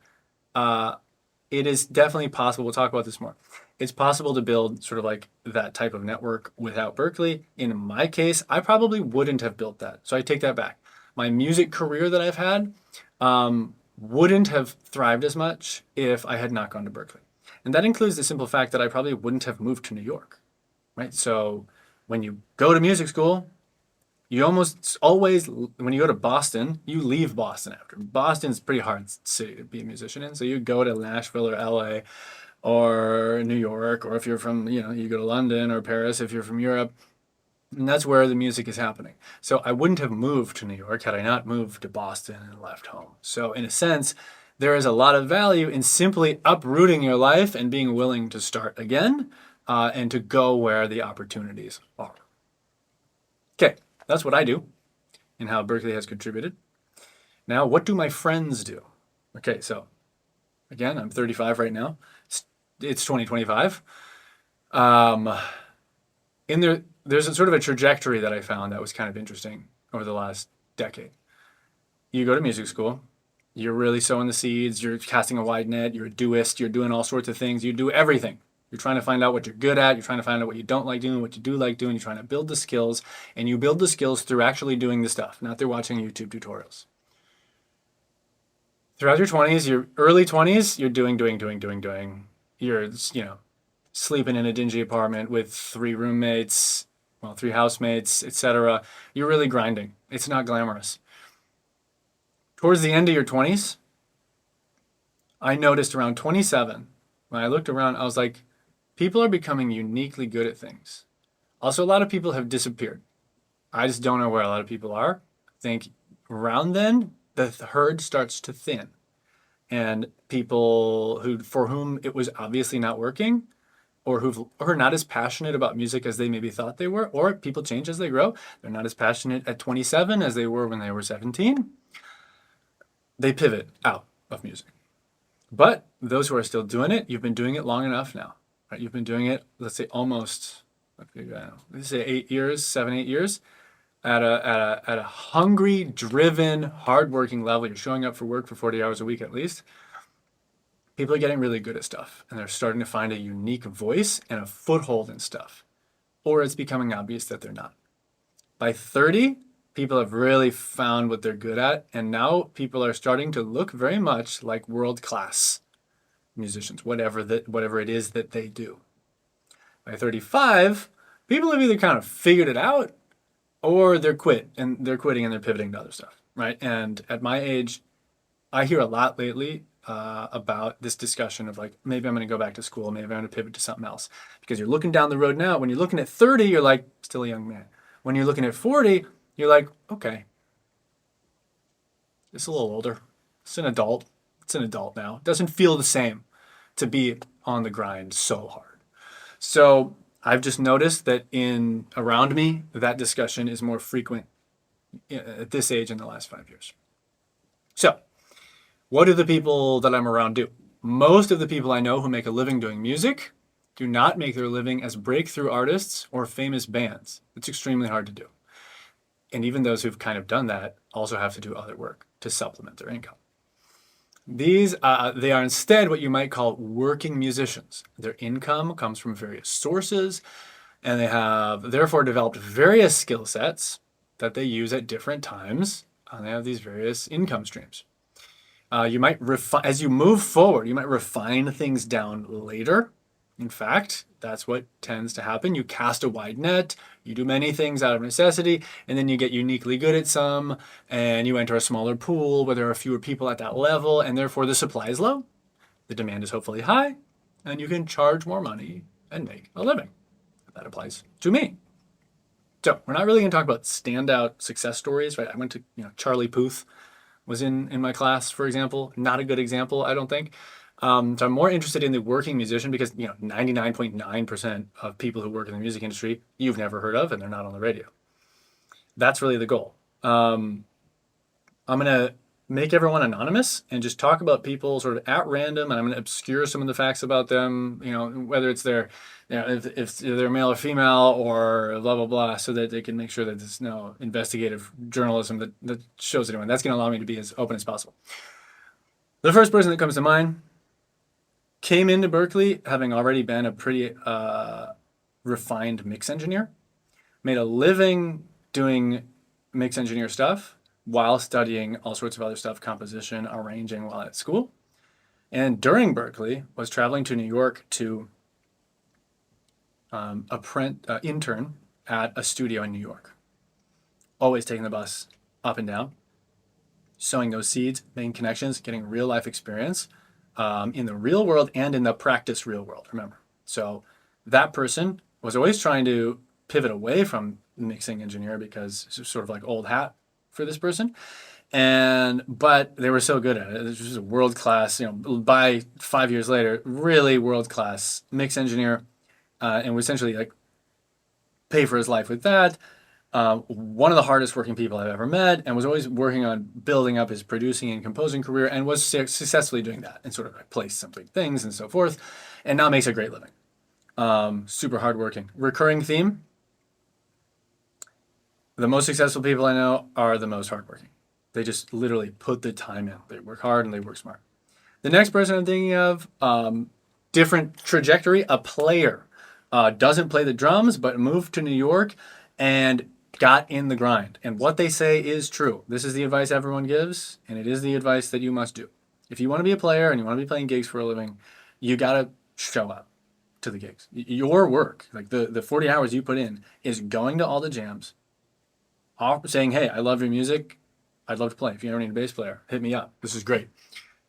It is definitely possible. We'll talk about this more. It's possible to build sort of like that type of network without Berklee. In my case, I probably wouldn't have built that. So I take that back. My music career that I've had wouldn't have thrived as much if I had not gone to Berklee. And that includes the simple fact that I probably wouldn't have moved to New York, right? So when you go to music school, you almost always, when you go to Boston, you leave Boston after. Boston's a pretty hard city to be a musician in. So you go to Nashville or LA or New York, or if you're from, you go to London or Paris if you're from Europe. And that's where the music is happening. So I wouldn't have moved to New York had I not moved to Boston and left home. So in a sense, there is a lot of value in simply uprooting your life and being willing to start again and to go where the opportunities are. Okay, that's what I do and how Berklee has contributed. Now, what do my friends do? Okay, so again, I'm 35 right now. It's 2025. There's a sort of a trajectory that I found that was kind of interesting over the last decade. You go to music school, you're really sowing the seeds, you're casting a wide net, you're a doist, you're doing all sorts of things, you do everything. You're trying to find out what you're good at, you're trying to find out what you don't like doing, what you do like doing, you're trying to build the skills, and you build the skills through actually doing the stuff, not through watching YouTube tutorials. Throughout your 20s, your early 20s, you're doing. You're, sleeping in a dingy apartment with 3 roommates, 3 housemates, etc. You're really grinding. It's not glamorous. Towards the end of your 20s, I noticed around 27, when I looked around, I was like, people are becoming uniquely good at things. Also, a lot of people have disappeared. I just don't know where a lot of people are. I think around then, the herd starts to thin. And people for whom it was obviously not working, or who are not as passionate about music as they maybe thought they were, or people change as they grow. They're not as passionate at 27 as they were when they were 17. They pivot out of music. But those who are still doing it, you've been doing it long enough now. Right? You've been doing it, let's say almost, let's say 8 years, 7, 8 years, at a hungry, driven, hardworking level. You're showing up for work for 40 hours a week at least. People are getting really good at stuff, and they're starting to find a unique voice and a foothold in stuff. Or it's becoming obvious that they're not. By 30, people have really found what they're good at, and now people are starting to look very much like world-class musicians, whatever it is that they do. By 35, people have either kind of figured it out, or they're quitting and they're pivoting to other stuff, right? And at my age, I hear a lot lately about this discussion of like, maybe I'm going to go back to school, maybe I'm going to pivot to something else. Because you're looking down the road now. When you're looking at 30, you're like, still a young man. When you're looking at 40, You're like, okay, it's a little older. It's an adult. It's an adult now. It doesn't feel the same to be on the grind so hard. So I've just noticed that in around me, that discussion is more frequent at this age in the last 5 years. So what do the people that I'm around do? Most of the people I know who make a living doing music do not make their living as breakthrough artists or famous bands. It's extremely hard to do. And even those who've kind of done that also have to do other work to supplement their income. They are instead what you might call working musicians. Their income comes from various sources, and they have therefore developed various skill sets that they use at different times, and they have these various income streams. You might as you move forward, you might refine things down later. In fact, that's what tends to happen. You cast a wide net, you do many things out of necessity, and then you get uniquely good at some, and you enter a smaller pool where there are fewer people at that level, and therefore the supply is low, the demand is hopefully high, and you can charge more money and make a living. That applies to me. So we're not really going to talk about standout success stories, right? I went to, Charlie Puth was in my class, for example. Not a good example, I don't think. So I'm more interested in the working musician because 99.9% of people who work in the music industry you've never heard of, and they're not on the radio. That's really the goal. I'm gonna make everyone anonymous and just talk about people sort of at random, and I'm gonna obscure some of the facts about them. Whether it's their, if they're male or female or blah blah blah, so that they can make sure that there's no investigative journalism that shows anyone. That's gonna allow me to be as open as possible. The first person that comes to mind came into Berklee having already been a pretty refined mix engineer, made a living doing mix engineer stuff while studying all sorts of other stuff, composition, arranging while at school. And during Berklee was traveling to New York to intern at a studio in New York. Always taking the bus up and down, sowing those seeds, making connections, getting real life experience in the real world and in the practice real world, remember. So that person was always trying to pivot away from mixing engineer because it's sort of like old hat for this person. But they were so good at it. It was just a world-class, by 5 years later, really world-class mix engineer, and would essentially like pay for his life with that. One of the hardest working people I've ever met, and was always working on building up his producing and composing career, and was successfully doing that, and sort of replaced some big things and so forth, and now makes a great living. Super hardworking. Recurring theme: the most successful people I know are the most hardworking. They just literally put the time in. They work hard and they work smart. The next person I'm thinking of, different trajectory, a player. Doesn't play the drums, but moved to New York and got in the grind. And what they say is true. This is the advice everyone gives, and it is the advice that you must do. If you want to be a player and you want to be playing gigs for a living, you got to show up to the gigs. Your work, like the 40 hours you put in, is going to all the jams, saying, hey, I love your music. I'd love to play. If you ever need a bass player, hit me up. This is great.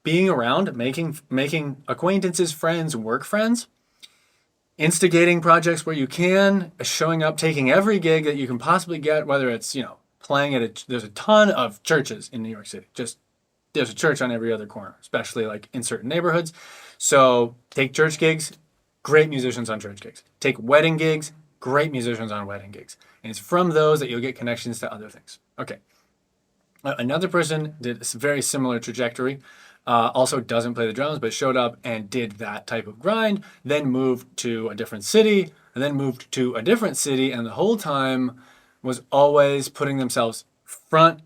Being around, making acquaintances, friends, work friends, instigating projects where you can, showing up, taking every gig that you can possibly get, whether it's, playing at there's a ton of churches in New York City. Just there's a church on every other corner, especially like in certain neighborhoods. So take church gigs, great musicians on church gigs. Take wedding gigs, great musicians on wedding gigs. And it's from those that you'll get connections to other things. Okay. Another person did a very similar trajectory. Also doesn't play the drums, but showed up and did that type of grind, then moved to a different city, and then moved to a different city, and the whole time was always putting themselves forward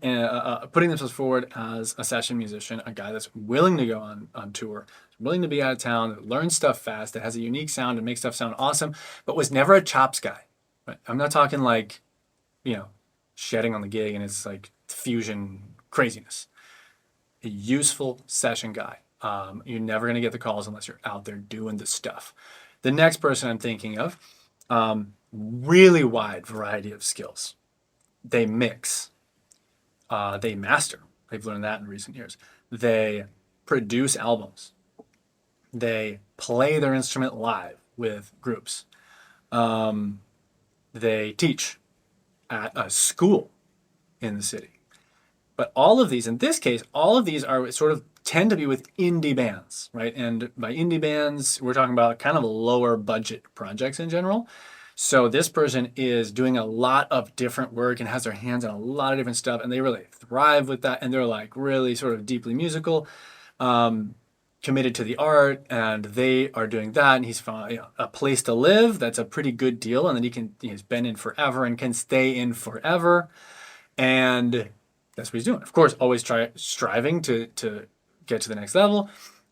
as a session musician, a guy that's willing to go on tour, willing to be out of town, that learns stuff fast, that has a unique sound and makes stuff sound awesome, but was never a chops guy. Right? I'm not talking like, shedding on the gig and it's like fusion craziness. A useful session guy. You're never going to get the calls unless you're out there doing the stuff. The next person I'm thinking of, really wide variety of skills. They mix. They master. They've learned that in recent years. They produce albums. They play their instrument live with groups. They teach at a school. in the city. But all of these, in this case, all of these are sort of tend to be with indie bands, right? And by indie bands, we're talking about kind of lower budget projects in general. So this person is doing a lot of different work and has their hands on a lot of different stuff, and they really thrive with that. And they're like really sort of deeply musical, committed to the art, and they are doing that. And he's found a place to live. That's a pretty good deal, and then he's been in forever and can stay in forever, and that's what he's doing. Of course, always striving to get to the next level.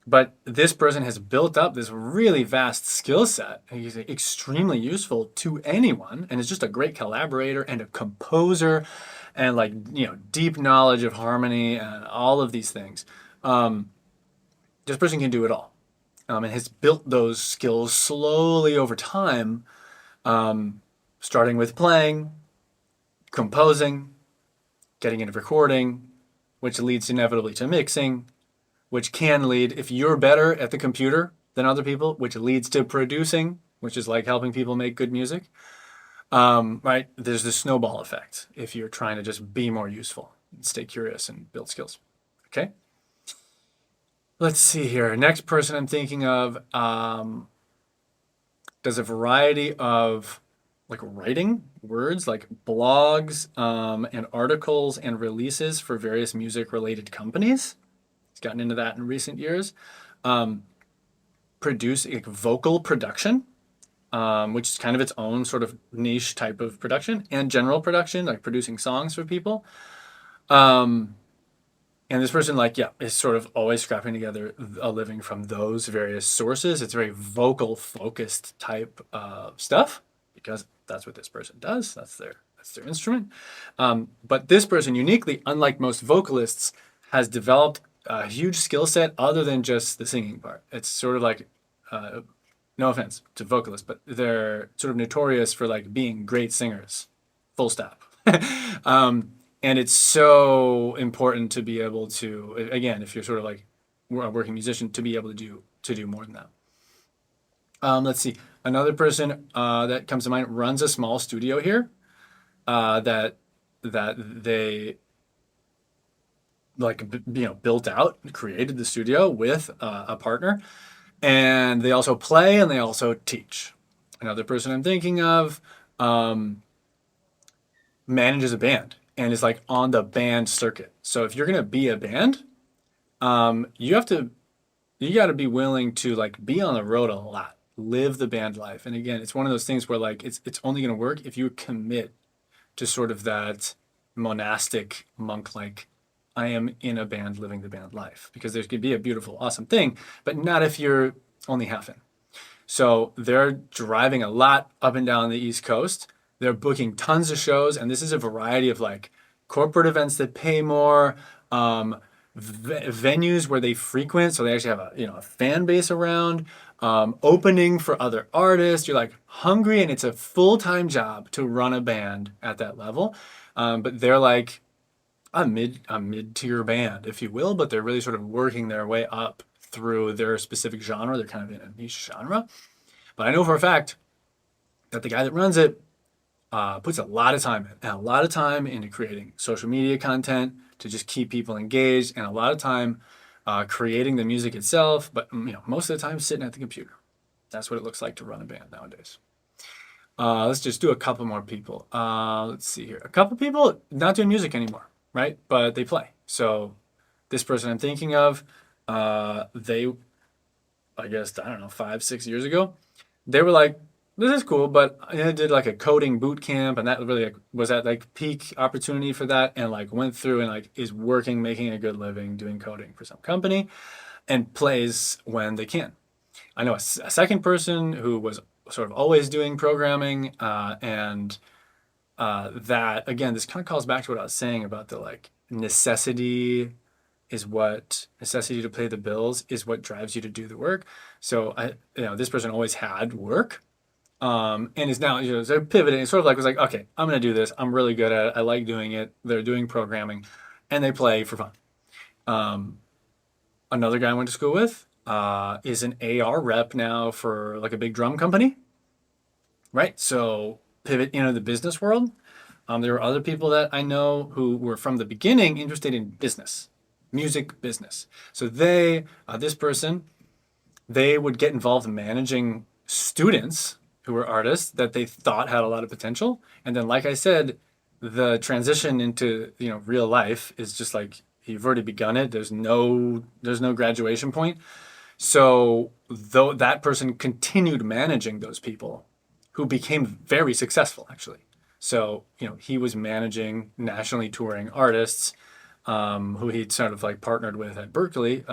But this person has built up this really vast skill set. He's extremely useful to anyone, and is just a great collaborator and a composer, and like deep knowledge of harmony and all of these things. This person can do it all, and has built those skills slowly over time, starting with playing, composing, getting into recording, which leads inevitably to mixing, which can lead, if you're better at the computer than other people, which leads to producing, which is like helping people make good music. Right? There's the snowball effect if you're trying to just be more useful, stay curious, and build skills. Okay? Let's see here. Next person I'm thinking of does a variety of like writing words, like blogs and articles and releases for various music-related companies. Gotten into that in recent years. Produce like vocal production, which is kind of its own sort of niche type of production, and general production, like producing songs for people. And this person, is sort of always scrapping together a living from those various sources. It's very vocal focused type stuff, because that's what this person does. That's their instrument. But this person uniquely, unlike most vocalists, has developed a huge skill set other than just the singing part. It's sort of like, no offense to vocalists, but they're sort of notorious for like being great singers, full stop. And it's so important to be able to, again, if you're sort of like a working musician, to be able to do more than that. Let's see. Another person that comes to mind runs a small studio here that they built out, created the studio with a partner, and they also play and they also teach. Another person I'm thinking of manages a band and is like on the band circuit. So if you're gonna be a band, you got to be willing to like be on the road a lot, live the band life. And again, it's one of those things where like it's only gonna work if you commit to sort of that monastic monk like, I am in a band living the band life, because there could be a beautiful, awesome thing, but not if you're only half in. So they're driving a lot up and down the East Coast. They're booking tons of shows, and this is a variety of like corporate events that pay more, venues where they frequent, so they actually have a fan base around, opening for other artists. You're like hungry, and it's a full-time job to run a band at that level. But they're like a mid-tier band, if you will, but they're really sort of working their way up through their specific genre. They're kind of in a niche genre. But I know for a fact that the guy that runs it puts a lot of time in, and a lot of time into creating social media content to just keep people engaged, and a lot of time creating the music itself, but most of the time sitting at the computer. That's what it looks like to run a band nowadays. Let's just do a couple more people. Let's see here. A couple people not doing music anymore, right? But they play. So this person I'm thinking of, they, I guess, 5-6 years ago, they were like, this is cool, but I did like a coding boot camp, and that really was at like peak opportunity for that, and like went through and like is working, making a good living doing coding for some company, and plays when they can. I know a second person who was sort of always doing programming, and that again, this kind of calls back to what I was saying about the like necessity to pay the bills is what drives you to do the work. So this person always had work. And is now, they're pivoting. It's sort of like, was like, okay, I'm going to do this. I'm really good at it. I like doing it. They're doing programming, and they play for fun. Another guy I went to school with is an AR rep now for like a big drum company, right? So pivot into the business world. There were other people that I know who were from the beginning interested in business, music business. So this person, they would get involved in managing students who were artists that they thought had a lot of potential. And then, like I said, the transition into real life is just like you've already begun it. There's no graduation point. So though that person continued managing those people who became very successful actually. So, he was managing nationally touring artists who he'd sort of like partnered with at Berklee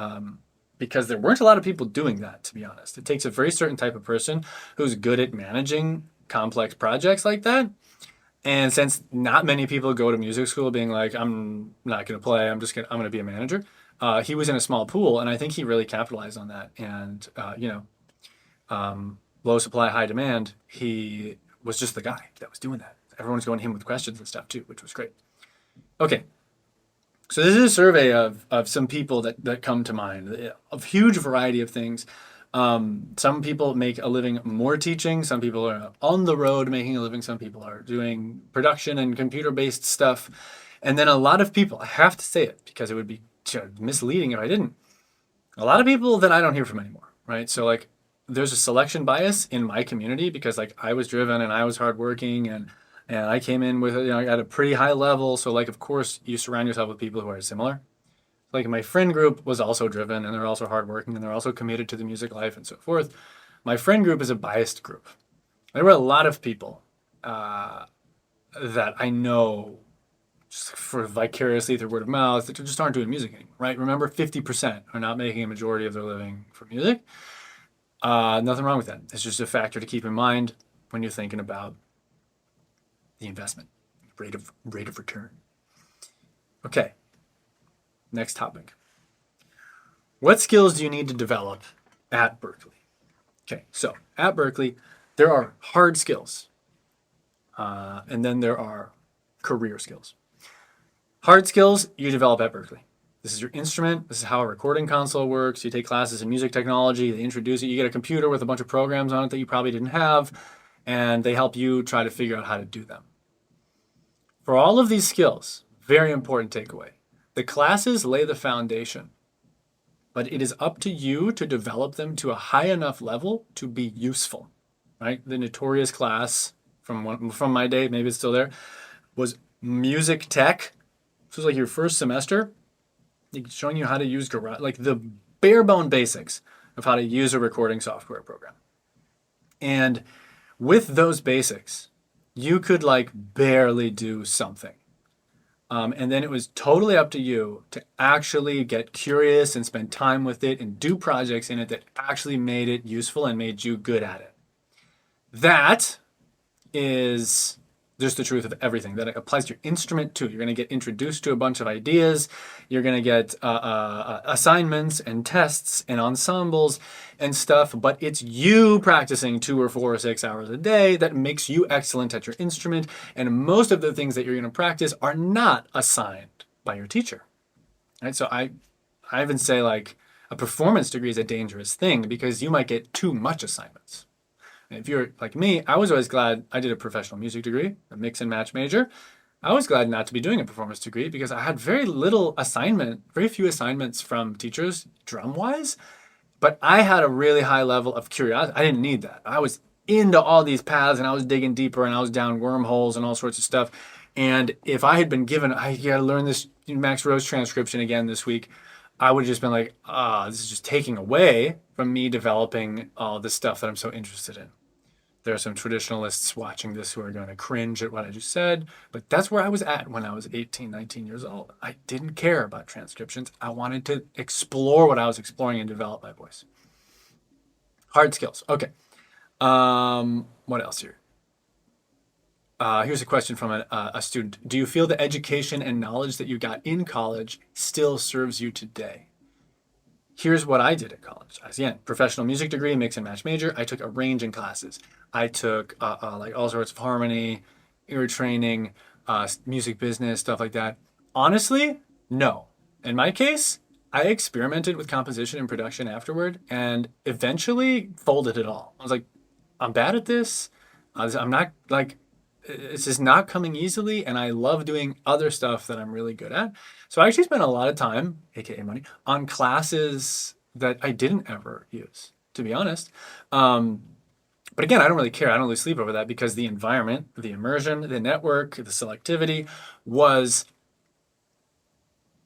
because there weren't a lot of people doing that, to be honest. It takes a very certain type of person who's good at managing complex projects like that. And since not many people go to music school being like, I'm not going to play, I'm going to be a manager. He was in a small pool, and I think he really capitalized on that. And, low supply, high demand, he was just the guy that was doing that. Everyone's going to him with questions and stuff too, which was great. Okay. So this is a survey of some people that come to mind, a huge variety of things. Some people make a living more teaching. Some people are on the road making a living. Some people are doing production and computer-based stuff. And then a lot of people, I have to say it because it would be misleading if I didn't. A lot of people that I don't hear from anymore, right? So like there's a selection bias in my community because like I was driven and I was hardworking and I came in with at a pretty high level. So like of course you surround yourself with people who are similar. Like my friend group was also driven and they're also hardworking and they're also committed to the music life and so forth. My friend group is a biased group. There were a lot of people that I know just for vicariously through word of mouth that just aren't doing music anymore, right? Remember, 50% are not making a majority of their living from music. Nothing wrong with that. It's just a factor to keep in mind when you're thinking about the investment rate of return. Okay. Next topic. What skills do you need to develop at Berklee? Okay, so at Berklee, there are hard skills, and then there are career skills. Hard skills you develop at Berklee. This is your instrument. This is how a recording console works. You take classes in music technology. They introduce it. You get a computer with a bunch of programs on it that you probably didn't have, and they help you try to figure out how to do them. For all of these skills, very important takeaway. The classes lay the foundation, but it is up to you to develop them to a high enough level to be useful, right? The notorious class from my day, maybe it's still there, was music tech. This was like your first semester, showing you how to use Garage, like the bare bone basics of how to use a recording software program. And with those basics, you could like barely do something. And then it was totally up to you to actually get curious and spend time with it and do projects in it that actually made it useful and made you good at it. That is just the truth of everything. That applies to your instrument too. You're going to get introduced to a bunch of ideas. You're going to get assignments and tests and ensembles and stuff. But it's you practicing 2 or 4 or 6 hours a day that makes you excellent at your instrument. And most of the things that you're going to practice are not assigned by your teacher. Right? So I even say like a performance degree is a dangerous thing because you might get too much assignments. And if you're like me, I was always glad I did a professional music degree, a mix and match major. I was glad not to be doing a performance degree because I had very few assignments from teachers drum-wise, but I had a really high level of curiosity. I didn't need that. I was into all these paths and I was digging deeper and I was down wormholes and all sorts of stuff. And if I had been given, I got to learn this Max Rose transcription again this week, I would have just been like, this is just taking away from me developing all this stuff that I'm so interested in. There are some traditionalists watching this who are going to cringe at what I just said, but that's where I was at when I was 18, 19 years old. I didn't care about transcriptions. I wanted to explore what I was exploring and develop my voice. Hard skills. Okay. What else here? Here's a question from a student. Do you feel the education and knowledge that you got in college still serves you today? Here's what I did at college. Again, professional music degree, mix and match major. I took arranging classes. I took like all sorts of harmony, ear training, music business, stuff like that. Honestly, no. In my case, I experimented with composition and production afterward and eventually folded it all. I was like, I'm bad at this. I'm not like, it's just not coming easily, and I love doing other stuff that I'm really good at. So I actually spent a lot of time, aka money, on classes that I didn't ever use, to be honest. But again, I don't really care. I don't lose sleep over that because the environment, the immersion, the network, the selectivity was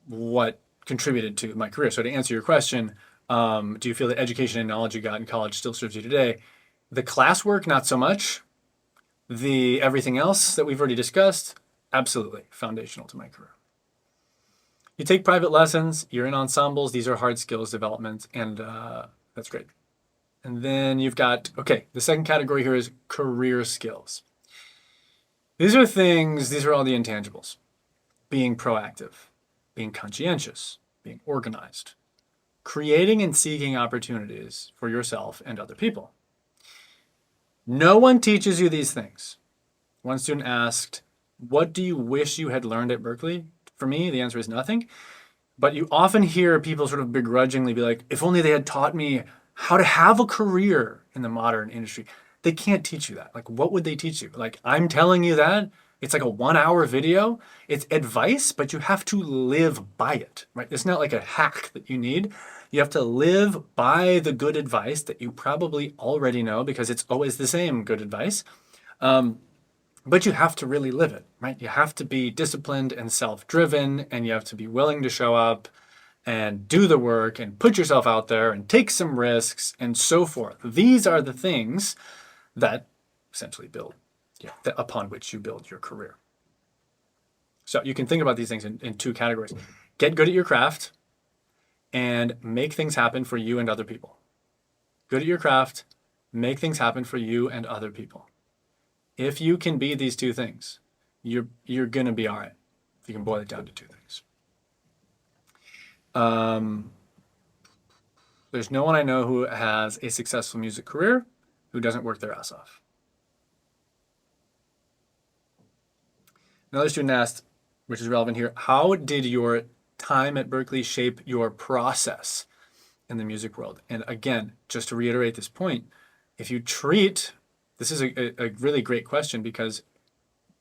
what contributed to my career. So to answer your question, do you feel the education and knowledge you got in college still serves you today? The classwork, not so much. The everything else that we've already discussed, absolutely foundational to my career. You take private lessons, you're in ensembles, these are hard skills development, and that's great. And then you've got, okay, the second category here is career skills. These are all the intangibles. Being proactive, being conscientious, being organized, creating and seeking opportunities for yourself and other people. No one teaches you these things. One student asked, what do you wish you had learned at Berklee? For me, the answer is nothing. But you often hear people sort of begrudgingly be like, if only they had taught me how to have a career in the modern industry. They can't teach you that. Like, what would they teach you? Like, I'm telling you that. It's like a 1-hour video. It's advice, but you have to live by it, right? It's not like a hack that you need. You have to live by the good advice that you probably already know because it's always the same good advice. But you have to really live it, right? You have to be disciplined and self-driven, and you have to be willing to show up and do the work and put yourself out there and take some risks and so forth. These are the things that essentially build, upon which you build your career. So you can think about these things in two categories. Get good at your craft and make things happen for you and other people. Good at your craft, make things happen for you and other people. If you can be these two things, you're going to be all right. If you can boil it down to two things. There's no one I know who has a successful music career who doesn't work their ass off. Another student asked, which is relevant here, how did your time at Berklee shape your process in the music world? And again, just to reiterate this point, if you treat, this is a really great question because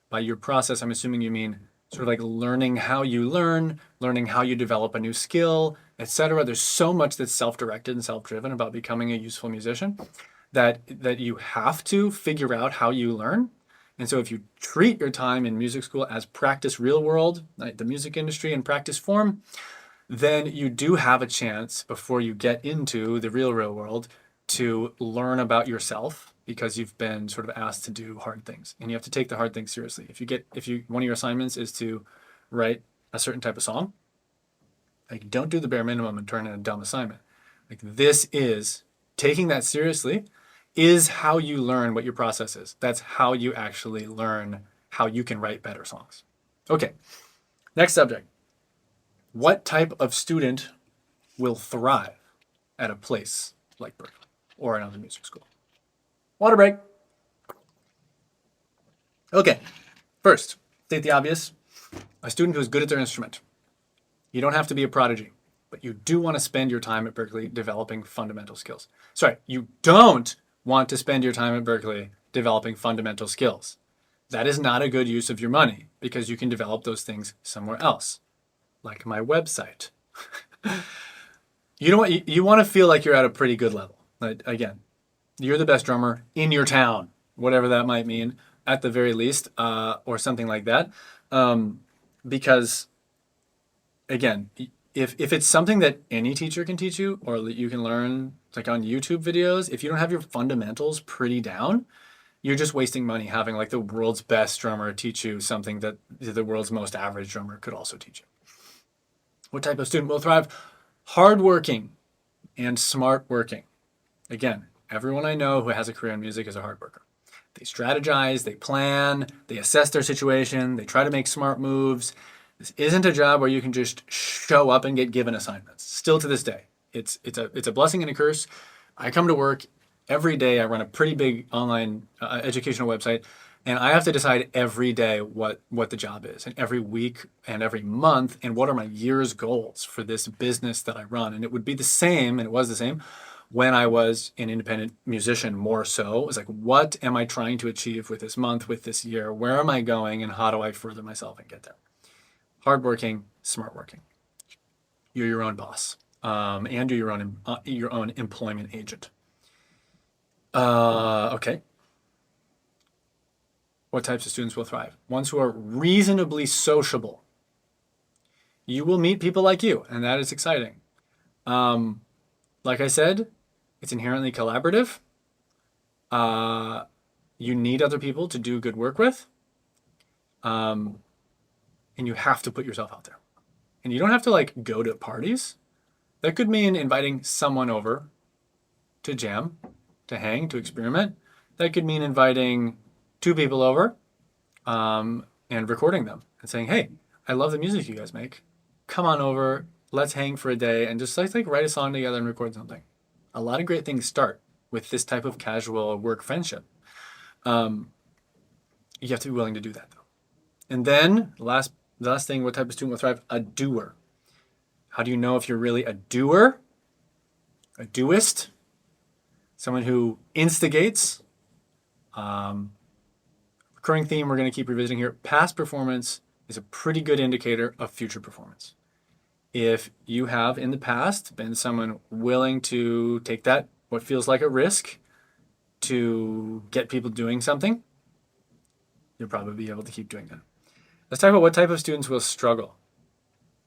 by your process, I'm assuming you mean sort of like learning how you learn, learning how you develop a new skill, etc. There's so much that's self-directed and self-driven about becoming a useful musician that you have to figure out how you learn. And so if you treat your time in music school as practice real world, like the music industry in practice form, then you do have a chance before you get into the real world to learn about yourself because you've been sort of asked to do hard things and you have to take the hard things seriously. If one of your assignments is to write a certain type of song, like don't do the bare minimum and turn in a dumb assignment. Like this is taking that seriously is how you learn what your process is. That's how you actually learn how you can write better songs. Okay, next subject. What type of student will thrive at a place like Berklee or another music school? Water break. Okay, first, state the obvious. A student who is good at their instrument. You don't have to be a prodigy, but you do want to spend your time at Berklee developing fundamental skills. Sorry, you don't want to spend your time at Berklee developing fundamental skills. That is not a good use of your money because you can develop those things somewhere else, like my website. You want to feel like you're at a pretty good level. Again, you're the best drummer in your town, whatever that might mean, at the very least, or something like that. Because, again, if it's something that any teacher can teach you or that you can learn like on YouTube videos, if you don't have your fundamentals pretty down, you're just wasting money having like the world's best drummer teach you something that the world's most average drummer could also teach you. What type of student will thrive? Hardworking and smart working. Again, everyone I know who has a career in music is a hard worker. They strategize, they plan, they assess their situation, they try to make smart moves. This isn't a job where you can just show up and get given assignments. Still to this day, it's a blessing and a curse. I come to work every day. I run a pretty big online educational website, and I have to decide every day what the job is, and every week and every month, and what are my year's goals for this business that I run. And it would be the same, and it was the same, when I was an independent musician more so. It was like, what am I trying to achieve with this month, with this year? Where am I going, and how do I further myself and get there? Hardworking, smart working. You're your own boss, and you're your own employment agent. Okay. What types of students will thrive? Ones who are reasonably sociable. You will meet people like you, and that is exciting. Like I said, it's inherently collaborative. You need other people to do good work with. And you have to put yourself out there. And you don't have to like go to parties. That could mean inviting someone over to jam, to hang, to experiment. That could mean inviting 2 people over and recording them and saying, hey, I love the music you guys make. Come on over, let's hang for a day and just like write a song together and record something. A lot of great things start with this type of casual work friendship. You have to be willing to do that though. And then the last thing, what type of student will thrive? A doer. How do you know if you're really a doer? A doist? Someone who instigates. Recurring theme we're going to keep revisiting here. Past performance is a pretty good indicator of future performance. If you have in the past been someone willing to take that, what feels like a risk, to get people doing something, you'll probably be able to keep doing that. Let's talk about what type of students will struggle.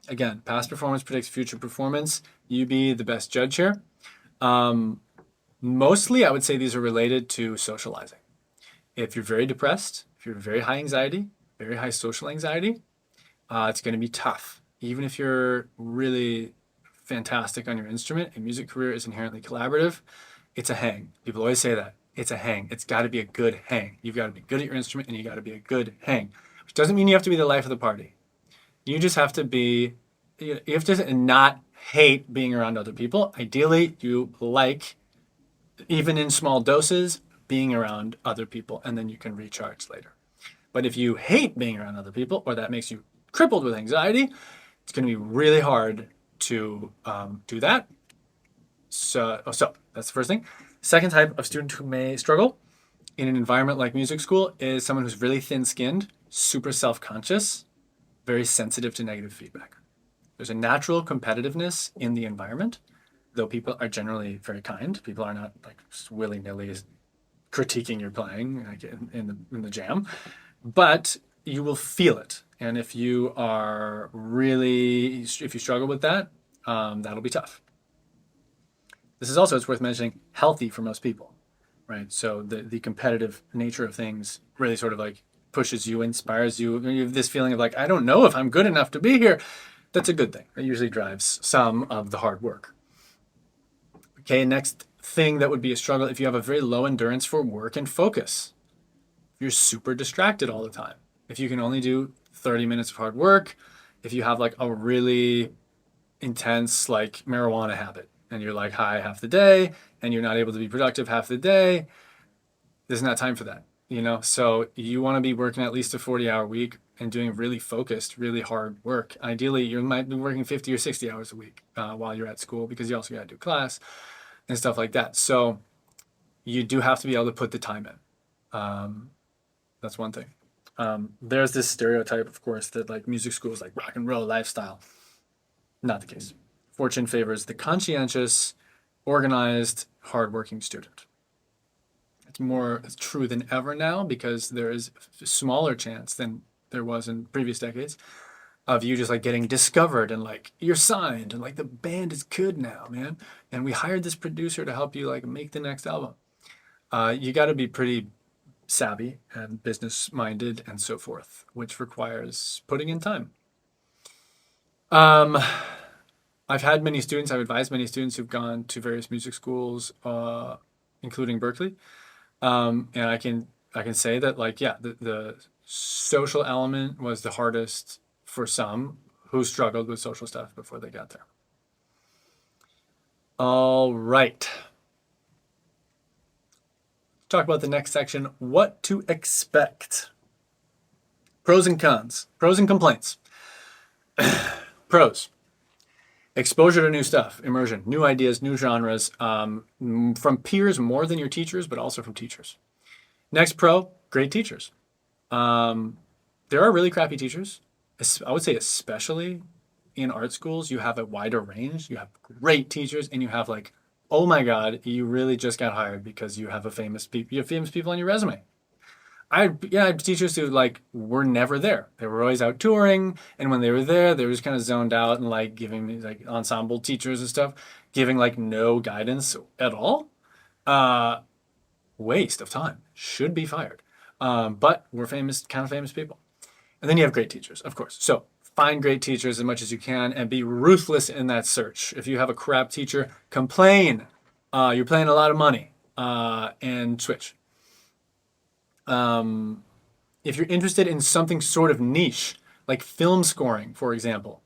Again, past performance predicts future performance. You be the best judge here. Mostly, I would say these are related to socializing. If you're very depressed, if you're very high anxiety, very high social anxiety, it's going to be tough. Even if you're really fantastic on your instrument, a music career is inherently collaborative. It's a hang. People always say that. It's a hang. It's got to be a good hang. You've got to be good at your instrument and you got to be a good hang. Which doesn't mean you have to be the life of the party. You just have to be, you have to not hate being around other people. Ideally, you like, even in small doses, being around other people, and then you can recharge later. But if you hate being around other people, or that makes you crippled with anxiety, it's going to be really hard to do that. So that's the first thing. Second type of student who may struggle in an environment like music school is someone who's really thin-skinned, super self-conscious, very sensitive to negative feedback. There's a natural competitiveness in the environment, though people are generally very kind. People are not like just willy-nilly critiquing your playing like in the jam, but you will feel it. And if you struggle with that, that'll be tough. This is also, it's worth mentioning, healthy for most people, right? So the competitive nature of things really sort of like pushes you, inspires you. You have this feeling of like, I don't know if I'm good enough to be here. That's a good thing. It usually drives some of the hard work. Okay, next thing that would be a struggle if you have a very low endurance for work and focus. If you're super distracted all the time. If you can only do 30 minutes of hard work, if you have like a really intense like marijuana habit and you're like high half the day and you're not able to be productive half the day, there's not time for that, you know? So you want to be working at least a 40-hour week and doing really focused, really hard work. Ideally, you might be working 50 or 60 hours a week while you're at school because you also got to do class and stuff like that. So you do have to be able to put the time in. That's one thing. There's this stereotype, of course, that like music school is like rock and roll lifestyle. Not the case. Fortune favors the conscientious, organized, hardworking student. It's more true than ever now because there is a smaller chance than there was in previous decades of you just like getting discovered and like you're signed and like the band is good now, man. And we hired this producer to help you like make the next album. You got to be pretty savvy and business minded and so forth, which requires putting in time. I've had many students, I've advised many students who've gone to various music schools, including Berklee. And I can say that like, yeah, the social element was the hardest for some who struggled with social stuff before they got there. All right. Talk about the next section, what to expect. Pros and cons, pros and complaints. Pros. Exposure to new stuff, immersion, new ideas, new genres, from peers more than your teachers, but also from teachers. Next pro, great teachers. There are really crappy teachers. I would say especially in art schools, you have a wider range. You have great teachers, and you have like, oh my God, you really just got hired because you have you have famous people on your resume. I had teachers who like were never there. They were always out touring, and when they were there, they were just kind of zoned out and like giving me like ensemble teachers and stuff, giving like no guidance at all. Waste of time. Should be fired. But we're kind of famous people. And then you have great teachers, of course. So find great teachers as much as you can and be ruthless in that search. If you have a crap teacher, complain. You're paying a lot of money, and switch. If you're interested in something sort of niche, like film scoring, for example,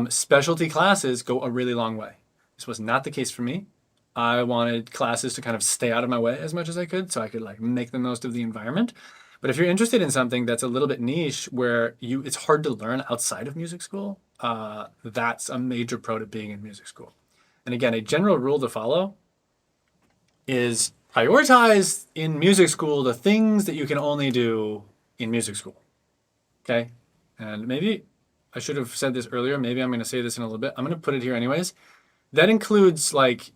specialty classes go a really long way. This was not the case for me. I wanted classes to kind of stay out of my way as much as I could so I could like make the most of the environment. But if you're interested in something that's a little bit niche where it's hard to learn outside of music school, that's a major pro to being in music school. And again, a general rule to follow is prioritize in music school the things that you can only do in music school. Okay? And maybe I should have said this earlier. Maybe I'm going to say this in a little bit. I'm going to put it here anyways. That includes like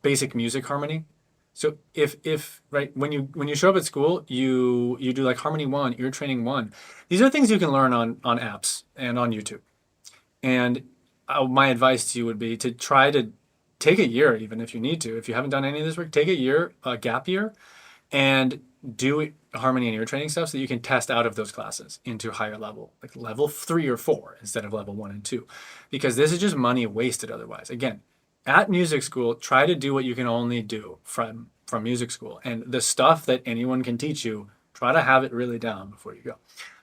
basic music harmony. So if right when you show up at school, you do like harmony 1, ear training 1. These are things you can learn on apps and on YouTube. And my advice to you would be to try to take a year, even if you need to. If you haven't done any of this work, take a year, a gap year, and do harmony and ear training stuff so that you can test out of those classes into higher level, like level 3 or 4 instead of level 1 and 2, because this is just money wasted otherwise. Again, at music school, try to do what you can only do from music school. And the stuff that anyone can teach you, try to have it really down before you go.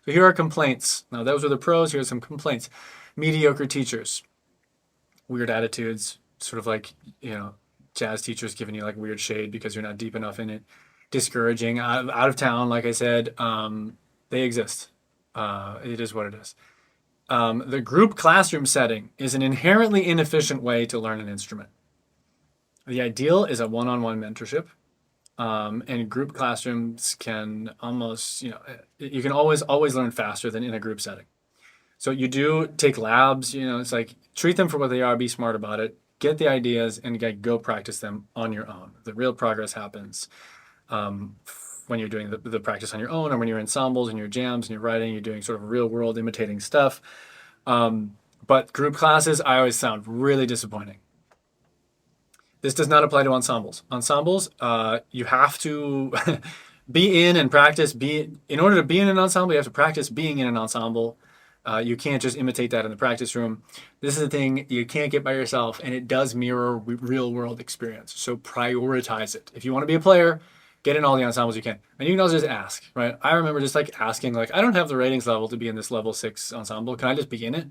So here are complaints. Now, those are the pros. Here are some complaints. Mediocre teachers, weird attitudes, sort of like, jazz teachers giving you like weird shade because you're not deep enough in it. Discouraging, out of town, like I said, they exist. It is what it is. The group classroom setting is an inherently inefficient way to learn an instrument. The ideal is a one-on-one mentorship, and group classrooms can almost, you can always learn faster than in a group setting. So you do take labs, it's like treat them for what they are, be smart about it, get the ideas, and go practice them on your own. The real progress happens when you're doing the practice on your own, or when you're in ensembles and your jams and you're writing, you're doing sort of real world imitating stuff. But group classes, I always found really disappointing. This does not apply to ensembles. Ensembles, you have to be in and practice. In order to be in an ensemble, you have to practice being in an ensemble. You can't just imitate that in the practice room. This is the thing you can't get by yourself, and it does mirror real world experience. So prioritize it. If you want to be a player, get in all the ensembles you can. And you can also just ask, right? I remember just like asking, like, I don't have the ratings level to be in this level 6 ensemble. Can I just be in it?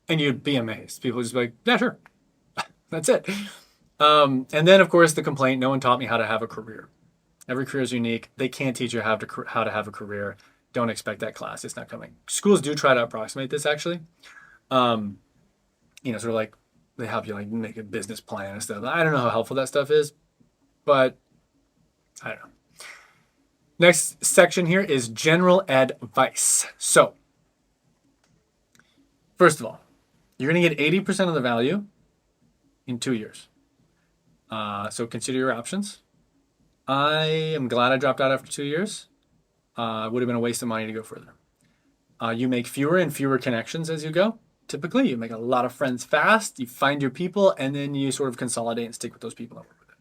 And you'd be amazed. People would just be like, yeah, sure. That's it. And then, of course, the complaint, no one taught me how to have a career. Every career is unique. They can't teach you how to have a career. Don't expect that class. It's not coming. Schools do try to approximate this, actually. Sort of like they help you like make a business plan and stuff. I don't know how helpful that stuff is, but I don't know. Next section here is general advice. So, first of all, you're going to get 80% of the value in 2 years. So consider your options. I am glad I dropped out after 2 years. It would have been a waste of money to go further. You make fewer and fewer connections as you go. Typically, you make a lot of friends fast, you find your people, and then you sort of consolidate and stick with those people and work with it.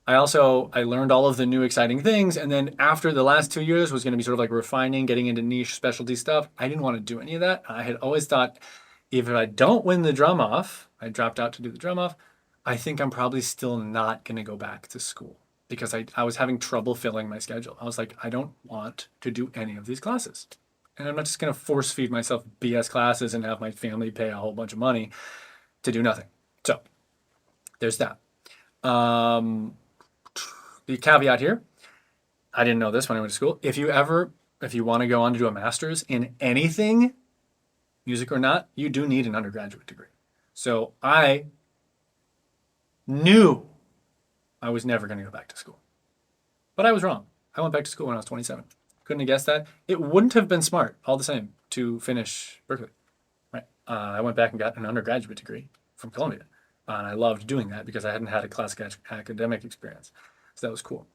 I learned all of the new exciting things, and then after the last 2 years was going to be sort of like refining, getting into niche specialty stuff. I didn't want to do any of that. I had always thought, if I don't win the drum off, I dropped out to do the drum off, I think I'm probably still not going to go back to school because I was having trouble filling my schedule. I was like, I don't want to do any of these classes. And I'm not just going to force feed myself BS classes and have my family pay a whole bunch of money to do nothing. So there's that. The caveat here, I didn't know this when I went to school. If you want to go on to do a master's in anything, music or not, you do need an undergraduate degree. So I knew I was never going to go back to school. But I was wrong. I went back to school when I was 27. Couldn't have guessed that. It wouldn't have been smart, all the same, to finish Berklee. Right? I went back and got an undergraduate degree from Columbia. And I loved doing that because I hadn't had a classic academic experience. So that was cool.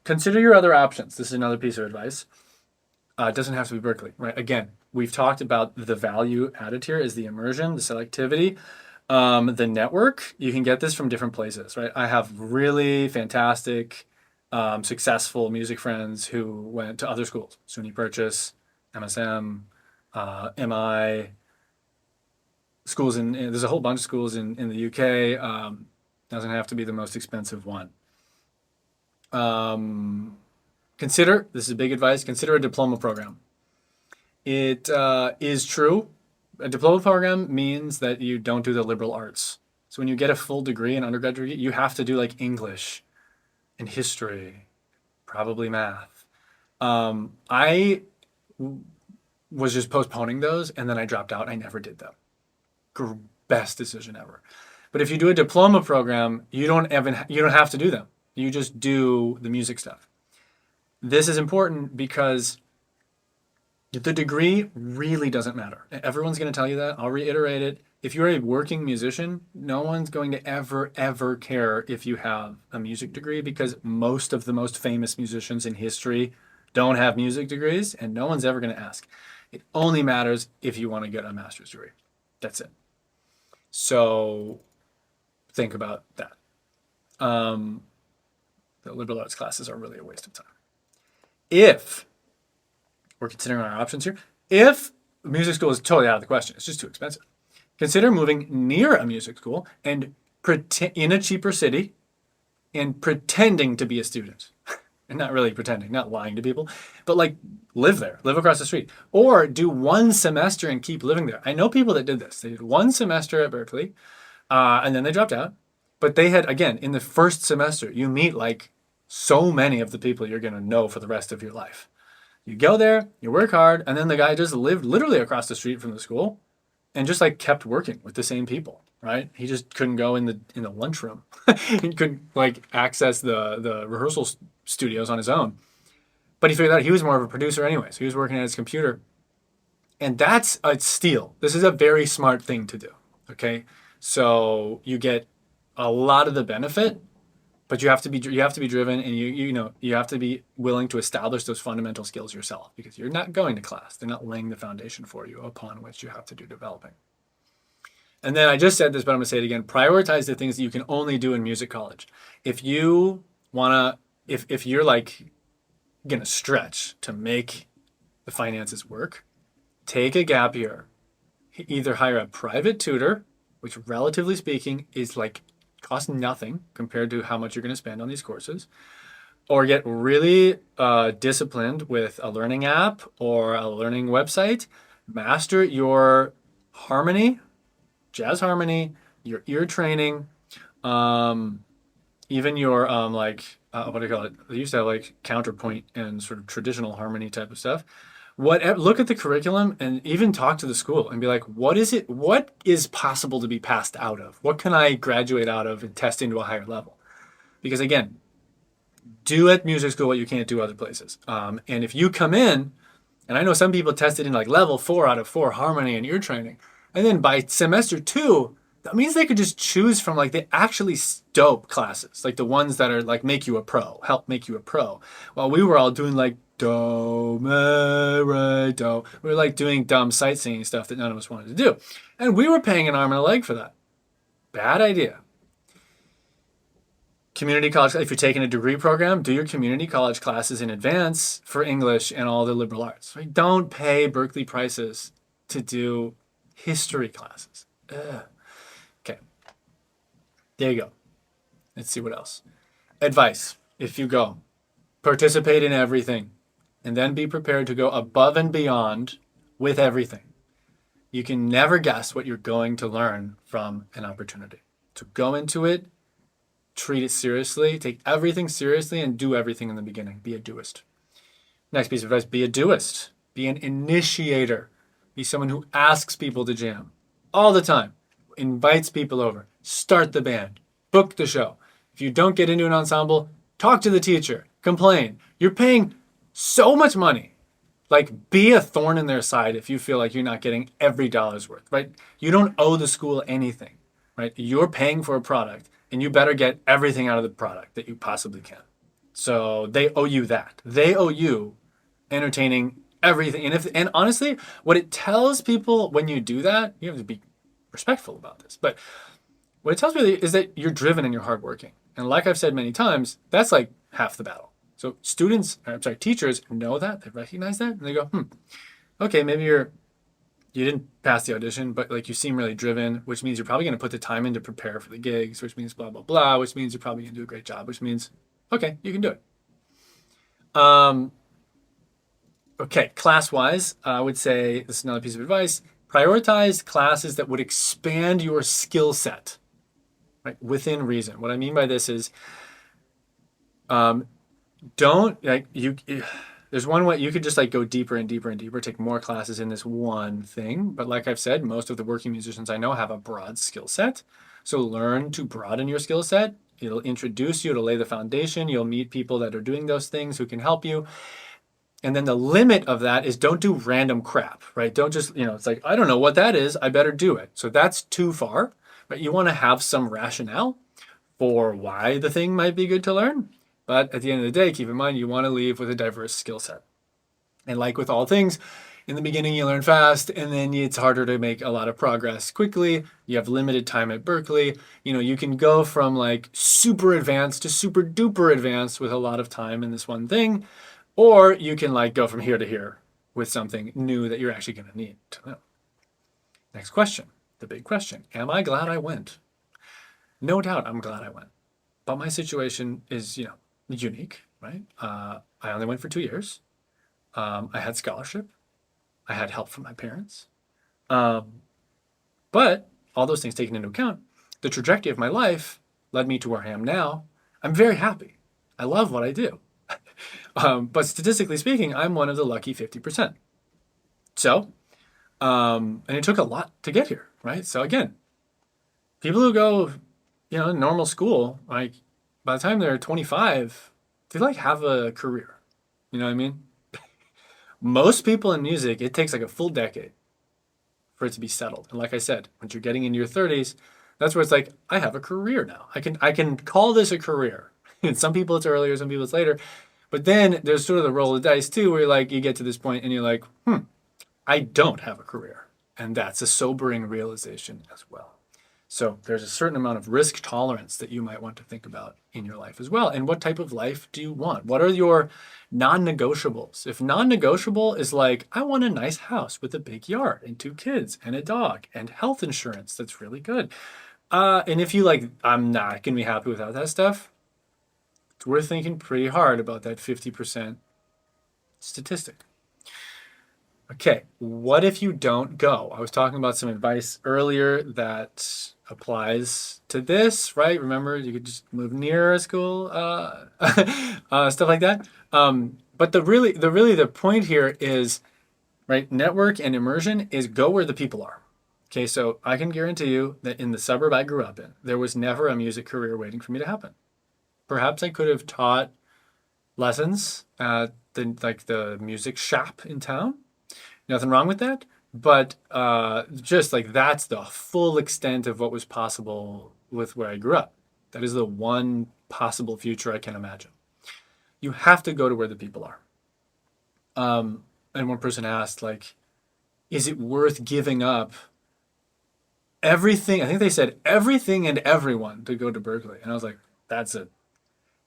Consider your other options. This is another piece of advice. It doesn't have to be Berklee, right? Again, we've talked about the value added here is the immersion, the selectivity, the network. You can get this from different places, right? I have really fantastic, successful music friends who went to other schools, SUNY Purchase, MSM, MI, schools there's a whole bunch of schools in the UK. Doesn't have to be the most expensive one. Consider, this is big advice, consider a diploma program. It is true. A diploma program means that you don't do the liberal arts. So when you get a full degree in undergraduate, you have to do like English and history, probably math. I was just postponing those and then I dropped out. I never did them. Best decision ever. But if you do a diploma program, you don't have to do them. You just do the music stuff. This is important because the degree really doesn't matter. Everyone's going to tell you that. I'll reiterate it. If you're a working musician, no one's going to ever care if you have a music degree because most of the most famous musicians in history don't have music degrees and no one's ever going to ask. It only matters if you want to get a master's degree. That's it. So think about that. The liberal arts classes are really a waste of time. If we're considering our options here, if music school is totally out of the question, it's just too expensive, consider moving near a music school and in a cheaper city and pretending to be a student. And not really pretending, not lying to people, but like live there, live across the street. Or do one semester and keep living there. I know people that did this. They did one semester at Berklee and then they dropped out. But they had, again, in the first semester, you meet like so many of the people you're going to know for the rest of your life. You go there, you work hard, and then the guy just lived literally across the street from the school and just like kept working with the same people, right? He just couldn't go in the lunchroom. He couldn't like access the rehearsal studios on his own. But he figured out he was more of a producer anyway, so he was working at his computer. And that's a steal. This is a very smart thing to do, okay? So you get a lot of the benefit, but you have to be driven, and you have to be willing to establish those fundamental skills yourself because you're not going to class. They're not laying the foundation for you upon which you have to do developing. And then I just said this, but I'm going to say it again. Prioritize the things that you can only do in music college. If you want to, if you're like going to stretch to make the finances work, take a gap year. Either hire a private tutor, which relatively speaking is like cost nothing compared to how much you're going to spend on these courses, or get really disciplined with a learning app or a learning website. Master your harmony, jazz harmony, your ear training, even your what do you call it? They used to have like counterpoint and sort of traditional harmony type of stuff. Look at the curriculum and even talk to the school and be like, what is possible to be passed out of? What can I graduate out of and test into a higher level? Because again, do at music school what you can't do other places. And if you come in, and I know some people tested in like level 4 out of 4 harmony and ear training, and then by semester 2, that means they could just choose from like the actually dope classes, like the ones that are like help make you a pro. While we were all doing like do, me, re, do. We were like doing dumb sightseeing stuff that none of us wanted to do. And we were paying an arm and a leg for that. Bad idea. Community college, if you're taking a degree program, do your community college classes in advance for English and all the liberal arts. Right? Don't pay Berklee prices to do history classes. Ugh. Okay. There you go. Let's see what else. Advice. If you go, participate in everything and then be prepared to go above and beyond with everything. You can never guess what you're going to learn from an opportunity. So go into it, treat it seriously, take everything seriously, and do everything in the beginning. Be a doist. Next piece of advice, be a doist. Be an initiator. Be someone who asks people to jam all the time. invites people over, start the band, book the show. If you don't get into an ensemble, talk to the teacher, complain. You're paying so much money. Like, be a thorn in their side if you feel like you're not getting every dollar's worth, right? You don't owe the school anything, right? You're paying for a product, and you better get everything out of the product that you possibly can. So they owe you that. They owe you entertaining everything. And honestly, what it tells people when you do that, you have to be respectful about this, but what it tells me is that you're driven and you're hardworking. And like I've said many times, that's like half the battle. So teachers know that, they recognize that, and they go, okay, maybe you didn't pass the audition, but like you seem really driven, which means you're probably going to put the time in to prepare for the gigs, which means blah, blah, blah, which means you're probably going to do a great job, which means, okay, you can do it. Okay, class-wise, I would say, this is another piece of advice, prioritize classes that would expand your skill set, right, within reason. What I mean by this is, there's one way you could just like go deeper and deeper and deeper, take more classes in this one thing. But like I've said, most of the working musicians I know have a broad skill set. So learn to broaden your skill set. It'll introduce you, it'll lay the foundation. You'll meet people that are doing those things who can help you. And then the limit of that is don't do random crap, right? Don't just, it's like, I don't know what that is, I better do it. So that's too far, but you want to have some rationale for why the thing might be good to learn. But at the end of the day, keep in mind, you want to leave with a diverse skill set. And like with all things, in the beginning, you learn fast, and then it's harder to make a lot of progress quickly. You have limited time at Berklee. You can go from like super advanced to super duper advanced with a lot of time in this one thing. Or you can like go from here to here with something new that you're actually going to need to know. Next question, the big question. Am I glad I went? No doubt I'm glad I went. But my situation is, unique, right? I only went for 2 years. I had scholarship. I had help from my parents. But all those things taken into account, the trajectory of my life led me to where I am now. I'm very happy. I love what I do. But statistically speaking, I'm one of the lucky 50%. So, and it took a lot to get here, right? So again, people who go, normal school, like by the time they're 25, they like have a career. You know what I mean? Most people in music, it takes like a full decade for it to be settled. And like I said, once you're getting into your 30s, that's where it's like, I have a career now. I can call this a career. And some people it's earlier, some people it's later. But then there's sort of the roll of the dice too, where like you get to this point and you're like, I don't have a career. And that's a sobering realization as well. So there's a certain amount of risk tolerance that you might want to think about in your life as well. And what type of life do you want? What are your non-negotiables? If non-negotiable is like, I want a nice house with a big yard and 2 kids and a dog and health insurance, that's really good. And if you like, I'm not going to be happy without that stuff, it's worth thinking pretty hard about that 50% statistic. Okay, what if you don't go? I was talking about some advice earlier that applies to this, right? Remember, you could just move near a school, stuff like that. But the point here is, right, network and immersion is go where the people are. Okay, so I can guarantee you that in the suburb I grew up in, there was never a music career waiting for me to happen. Perhaps I could have taught lessons at the music shop in town. Nothing wrong with that, but just like that's the full extent of what was possible with where I grew up. That is the one possible future I can imagine. You have to go to where the people are. And one person asked, like, is it worth giving up everything? I think they said everything and everyone to go to Berklee. And I was like,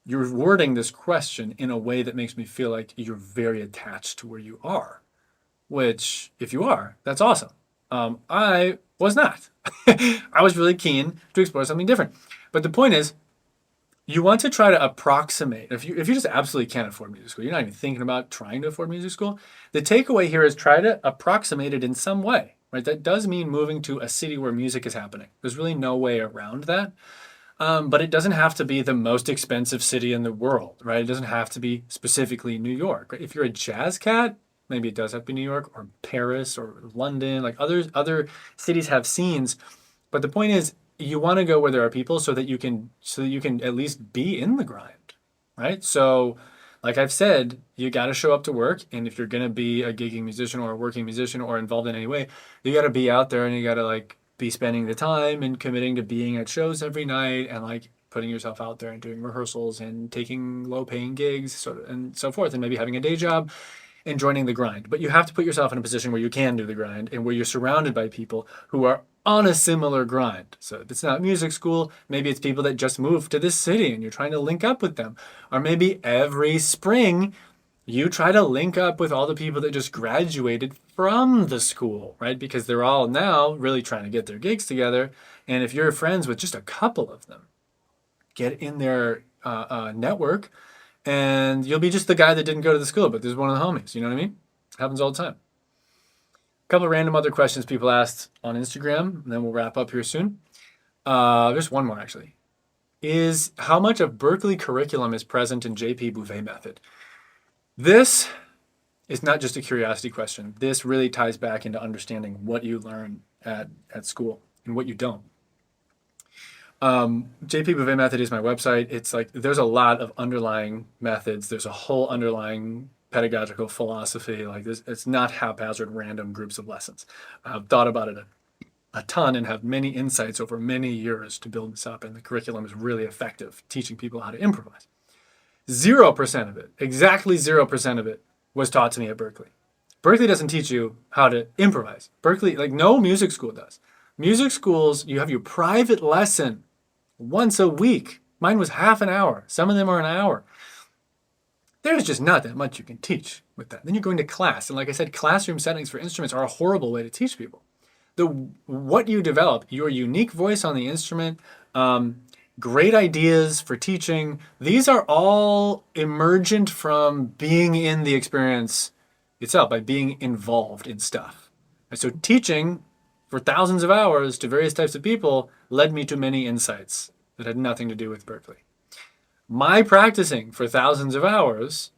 you're wording this question in a way that makes me feel like you're very attached to where you are. Which, if you are, that's awesome. I was not. I was really keen to explore something different. But the point is, you want to try to approximate. If you just absolutely can't afford music school, you're not even thinking about trying to afford music school, the takeaway here is try to approximate it in some way. Right? That does mean moving to a city where music is happening. There's really no way around that. But it doesn't have to be the most expensive city in the world, right? It doesn't have to be specifically New York. Right? If you're a jazz cat, maybe it does have to be New York or Paris or London. Like other cities have scenes, But the point is, you want to go where there are people so that you can at least be in the grind, right? So, like I've said, you got to show up to work, and if you're going to be a gigging musician or a working musician or involved in any way, you got to be out there and you got to like be spending the time and committing to being at shows every night and like putting yourself out there and doing rehearsals and taking low paying gigs and so forth, and maybe having a day job and joining the grind. But you have to put yourself in a position where you can do the grind and where you're surrounded by people who are on a similar grind. So if it's not music school, maybe it's people that just moved to this city and you're trying to link up with them. Or maybe every spring you try to link up with all the people that just graduated from the school, right? Because they're all now really trying to get their gigs together. And if you're friends with just a couple of them, get in their network, and you'll be just the guy that didn't go to the school, but there's one of the homies. You know what I mean? Happens all the time. A couple of random other questions people asked on Instagram, and then we'll wrap up here soon. There's one more actually. Is how much of Berklee curriculum is present in JPBMethod? This is not just a curiosity question. This really ties back into understanding what you learn at school and what you don't. JPBMethod is my website. It's like there's a lot of underlying methods. There's a whole underlying pedagogical philosophy. Like this, it's not haphazard random groups of lessons. I've thought about it a ton and have many insights over many years to build this up, and the curriculum is really effective teaching people how to improvise. 0% of it, exactly 0% of it, was taught to me at Berklee. Berklee doesn't teach you how to improvise. Berklee, like no music school does. Music schools, you have your private lesson once a week. Mine was half an hour. Some of them are an hour. There's just not that much you can teach with that. Then you're going to class. And like I said, classroom settings for instruments are a horrible way to teach people. What you develop, your unique voice on the instrument, great ideas for teaching, these are all emergent from being in the experience itself, by being involved in stuff. And so teaching for thousands of hours to various types of people led me to many insights that had nothing to do with Berklee. My practicing for thousands of hours,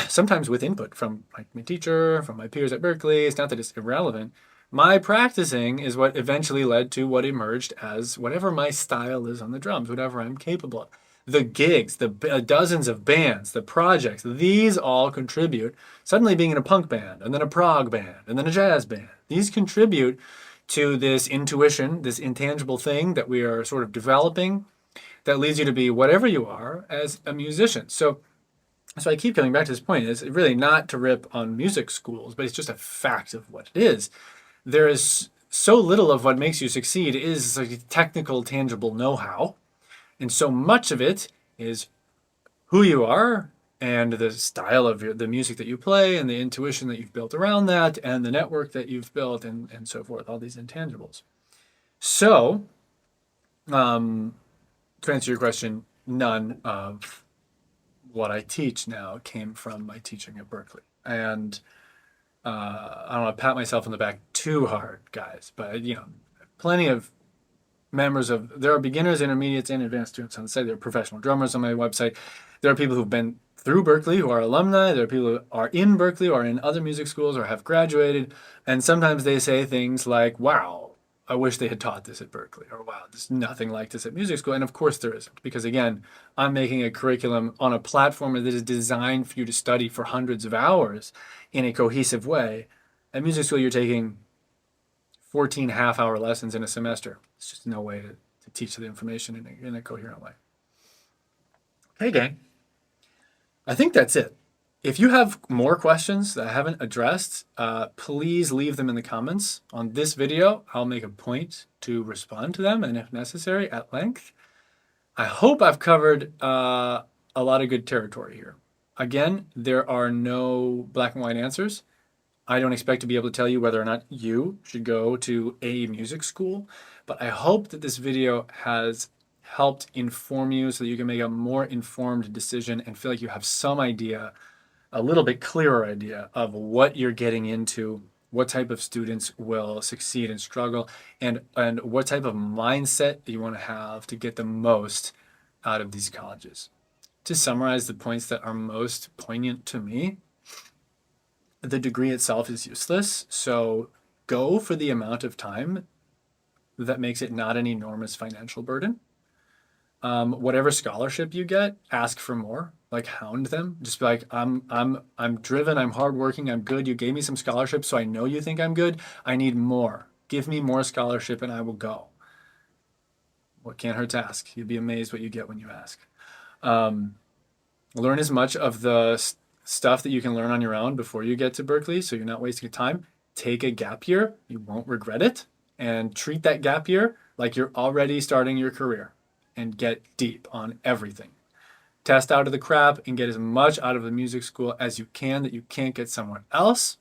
sometimes with input from my teacher, from my peers at Berklee, it's not that it's irrelevant. My practicing is what eventually led to what emerged as whatever my style is on the drums, whatever I'm capable of. The gigs, the dozens of bands, the projects, these all contribute. Suddenly being in a punk band, and then a prog band, and then a jazz band, these contribute to this intuition, this intangible thing that we are sort of developing that leads you to be whatever you are as a musician. So I keep coming back to this point. It's really not to rip on music schools, but it's just a fact of what it is. There is so little of what makes you succeed is like technical, tangible know-how. And so much of it is who you are and the style of the music that you play and the intuition that you've built around that and the network that you've built and so forth, all these intangibles. So, to answer your question, none of what I teach now came from my teaching at Berklee. And I don't want to pat myself on the back too hard, guys, but plenty of members of, there are beginners, intermediates, and advanced students on the site. There are professional drummers on my website. There are people who've been through Berklee who are alumni. There are people who are in Berklee or in other music schools or have graduated. And sometimes they say things like, wow, I wish they had taught this at Berklee, or wow, there's nothing like this at music school. And of course there isn't, because again, I'm making a curriculum on a platform that is designed for you to study for hundreds of hours in a cohesive way. At music school, you're taking 14 half-hour lessons in a semester. It's just no way to teach the information in a coherent way. Okay, gang. I think that's it. If you have more questions that I haven't addressed, please leave them in the comments on this video. I'll make a point to respond to them, and if necessary, at length. I hope I've covered a lot of good territory here. Again, there are no black and white answers. I don't expect to be able to tell you whether or not you should go to a music school, but I hope that this video has helped inform you so that you can make a more informed decision and feel like you have some idea, a little bit clearer idea of what you're getting into, what type of students will succeed and struggle, and what type of mindset you want to have to get the most out of these colleges. To summarize the points that are most poignant to me, the degree itself is useless, so go for the amount of time that makes it not an enormous financial burden. Whatever scholarship you get, ask for more. Like, hound them. Just be like, I'm driven, I'm hardworking, I'm good. You gave me some scholarship, so I know you think I'm good. I need more. Give me more scholarship and I will go. What can't hurt to ask? You'd be amazed what you get when you ask. Learn as much of the stuff that you can learn on your own before you get to Berklee, so you're not wasting time. Take a gap year. You won't regret it. And treat that gap year like you're already starting your career, and get deep on everything. Test out of the crap and get as much out of the music school as you can that you can't get somewhere else.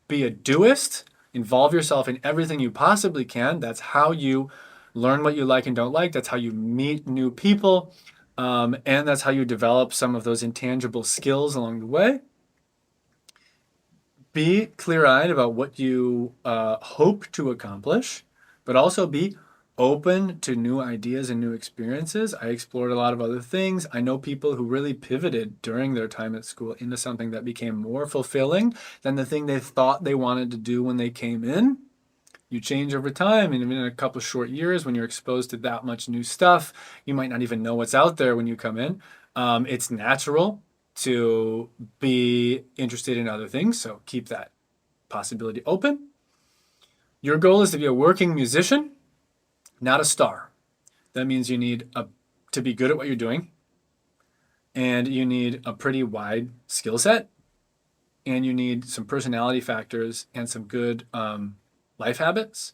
Be a doist. Involve yourself in everything you possibly can. That's how you learn what you like and don't like. That's how you meet new people. And that's how you develop some of those intangible skills along the way. Be clear-eyed about what you hope to accomplish, but also be open to new ideas and new experiences. I explored a lot of other things. I know people who really pivoted during their time at school into something that became more fulfilling than the thing they thought they wanted to do when they came in. You change over time, and even in a couple of short years, when you're exposed to that much new stuff, you might not even know what's out there when you come in. It's natural to be interested in other things, so keep that possibility open. Your goal is to be a working musician, not a star. That means you need to be good at what you're doing, and you need a pretty wide skill set, and you need some personality factors and some good life habits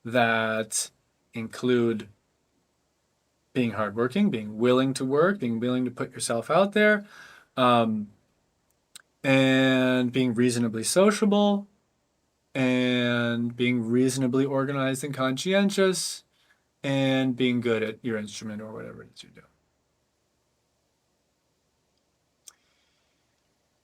that include being hardworking, being willing to work, being willing to put yourself out there, and being reasonably sociable, and being reasonably organized and conscientious, and being good at your instrument or whatever it is you do.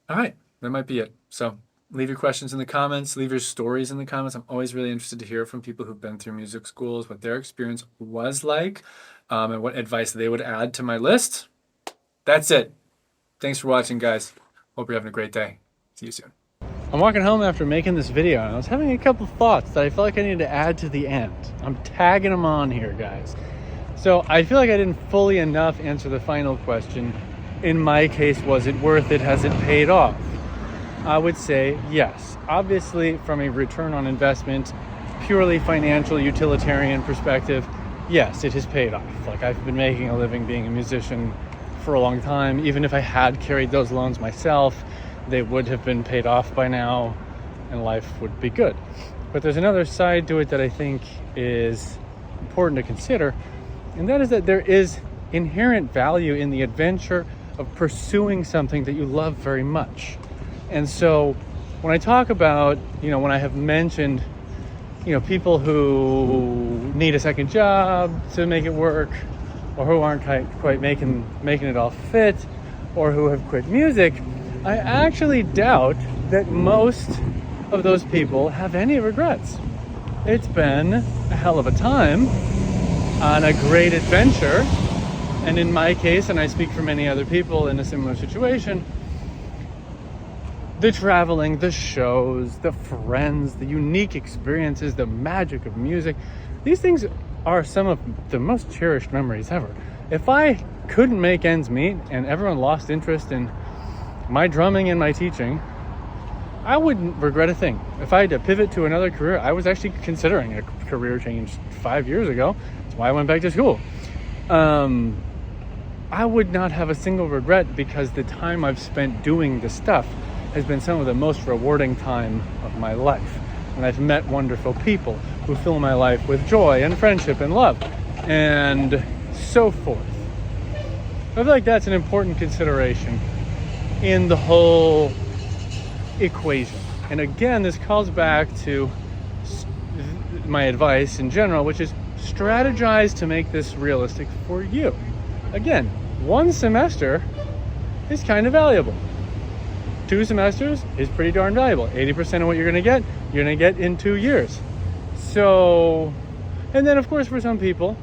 All right, that might be it. So leave your questions in the comments, leave your stories in the comments. I'm always really interested to hear from people who've been through music schools, what their experience was like, and what advice they would add to my list. That's it. Thanks for watching, guys. Hope you're having a great day. See you soon. I'm walking home after making this video, and I was having a couple thoughts that I felt like I needed to add to the end. I'm tagging them on here, guys. So I feel like I didn't fully enough answer the final question. In my case, was it worth it? Has it paid off? I would say yes. Obviously, from a return on investment, purely financial, utilitarian perspective, yes, it has paid off. Like, I've been making a living being a musician for a long time. Even if I had carried those loans myself, they would have been paid off by now and life would be good. But there's another side to it that I think is important to consider, and that is that there is inherent value in the adventure of pursuing something that you love very much. And so when I talk about, when I have mentioned, people who need a second job to make it work, or who aren't quite making it all fit, or who have quit music, I actually doubt that most of those people have any regrets. It's been a hell of a time on a great adventure. And in my case, and I speak for many other people in a similar situation, the traveling, the shows, the friends, the unique experiences, the magic of music, these things are some of the most cherished memories ever. If I couldn't make ends meet and everyone lost interest in my drumming and my teaching, I wouldn't regret a thing. If I had to pivot to another career, I was actually considering a career change 5 years ago. That's why I went back to school. I would not have a single regret, because the time I've spent doing this stuff has been some of the most rewarding time of my life. And I've met wonderful people who fill my life with joy and friendship and love and so forth. I feel like that's an important consideration in the whole equation. And again, this calls back to my advice in general, which is strategize to make this realistic for you. Again, 1 semester is kind of valuable. 2 semesters is pretty darn valuable. 80% of what you're going to get in 2 years. So, and then of course for some people,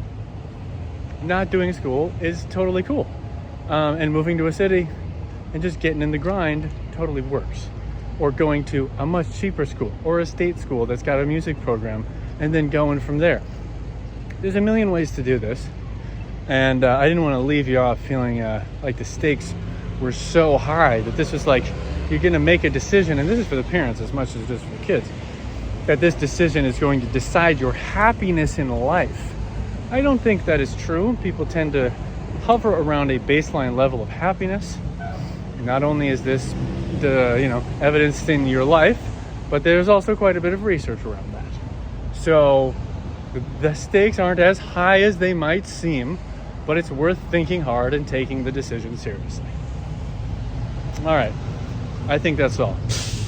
not doing school is totally cool. And moving to a city and just getting in the grind totally works. Or going to a much cheaper school or a state school that's got a music program and then going from there. there's a million ways to do this. And I didn't want to leave you off feeling like the stakes were so high that this is like, you're going to make a decision, and this is for the parents as much as it is for the kids, that this decision is going to decide your happiness in life. I don't think that is true. People tend to hover around a baseline level of happiness. Not only is this evidenced in your life, but there's also quite a bit of research around that. So the stakes aren't as high as they might seem, but it's worth thinking hard and taking the decision seriously. All right, I think that's all.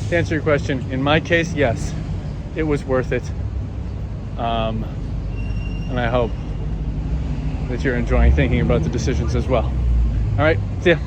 To answer your question, in my case, yes, it was worth it. And I hope that you're enjoying thinking about the decisions as well. All right, see ya.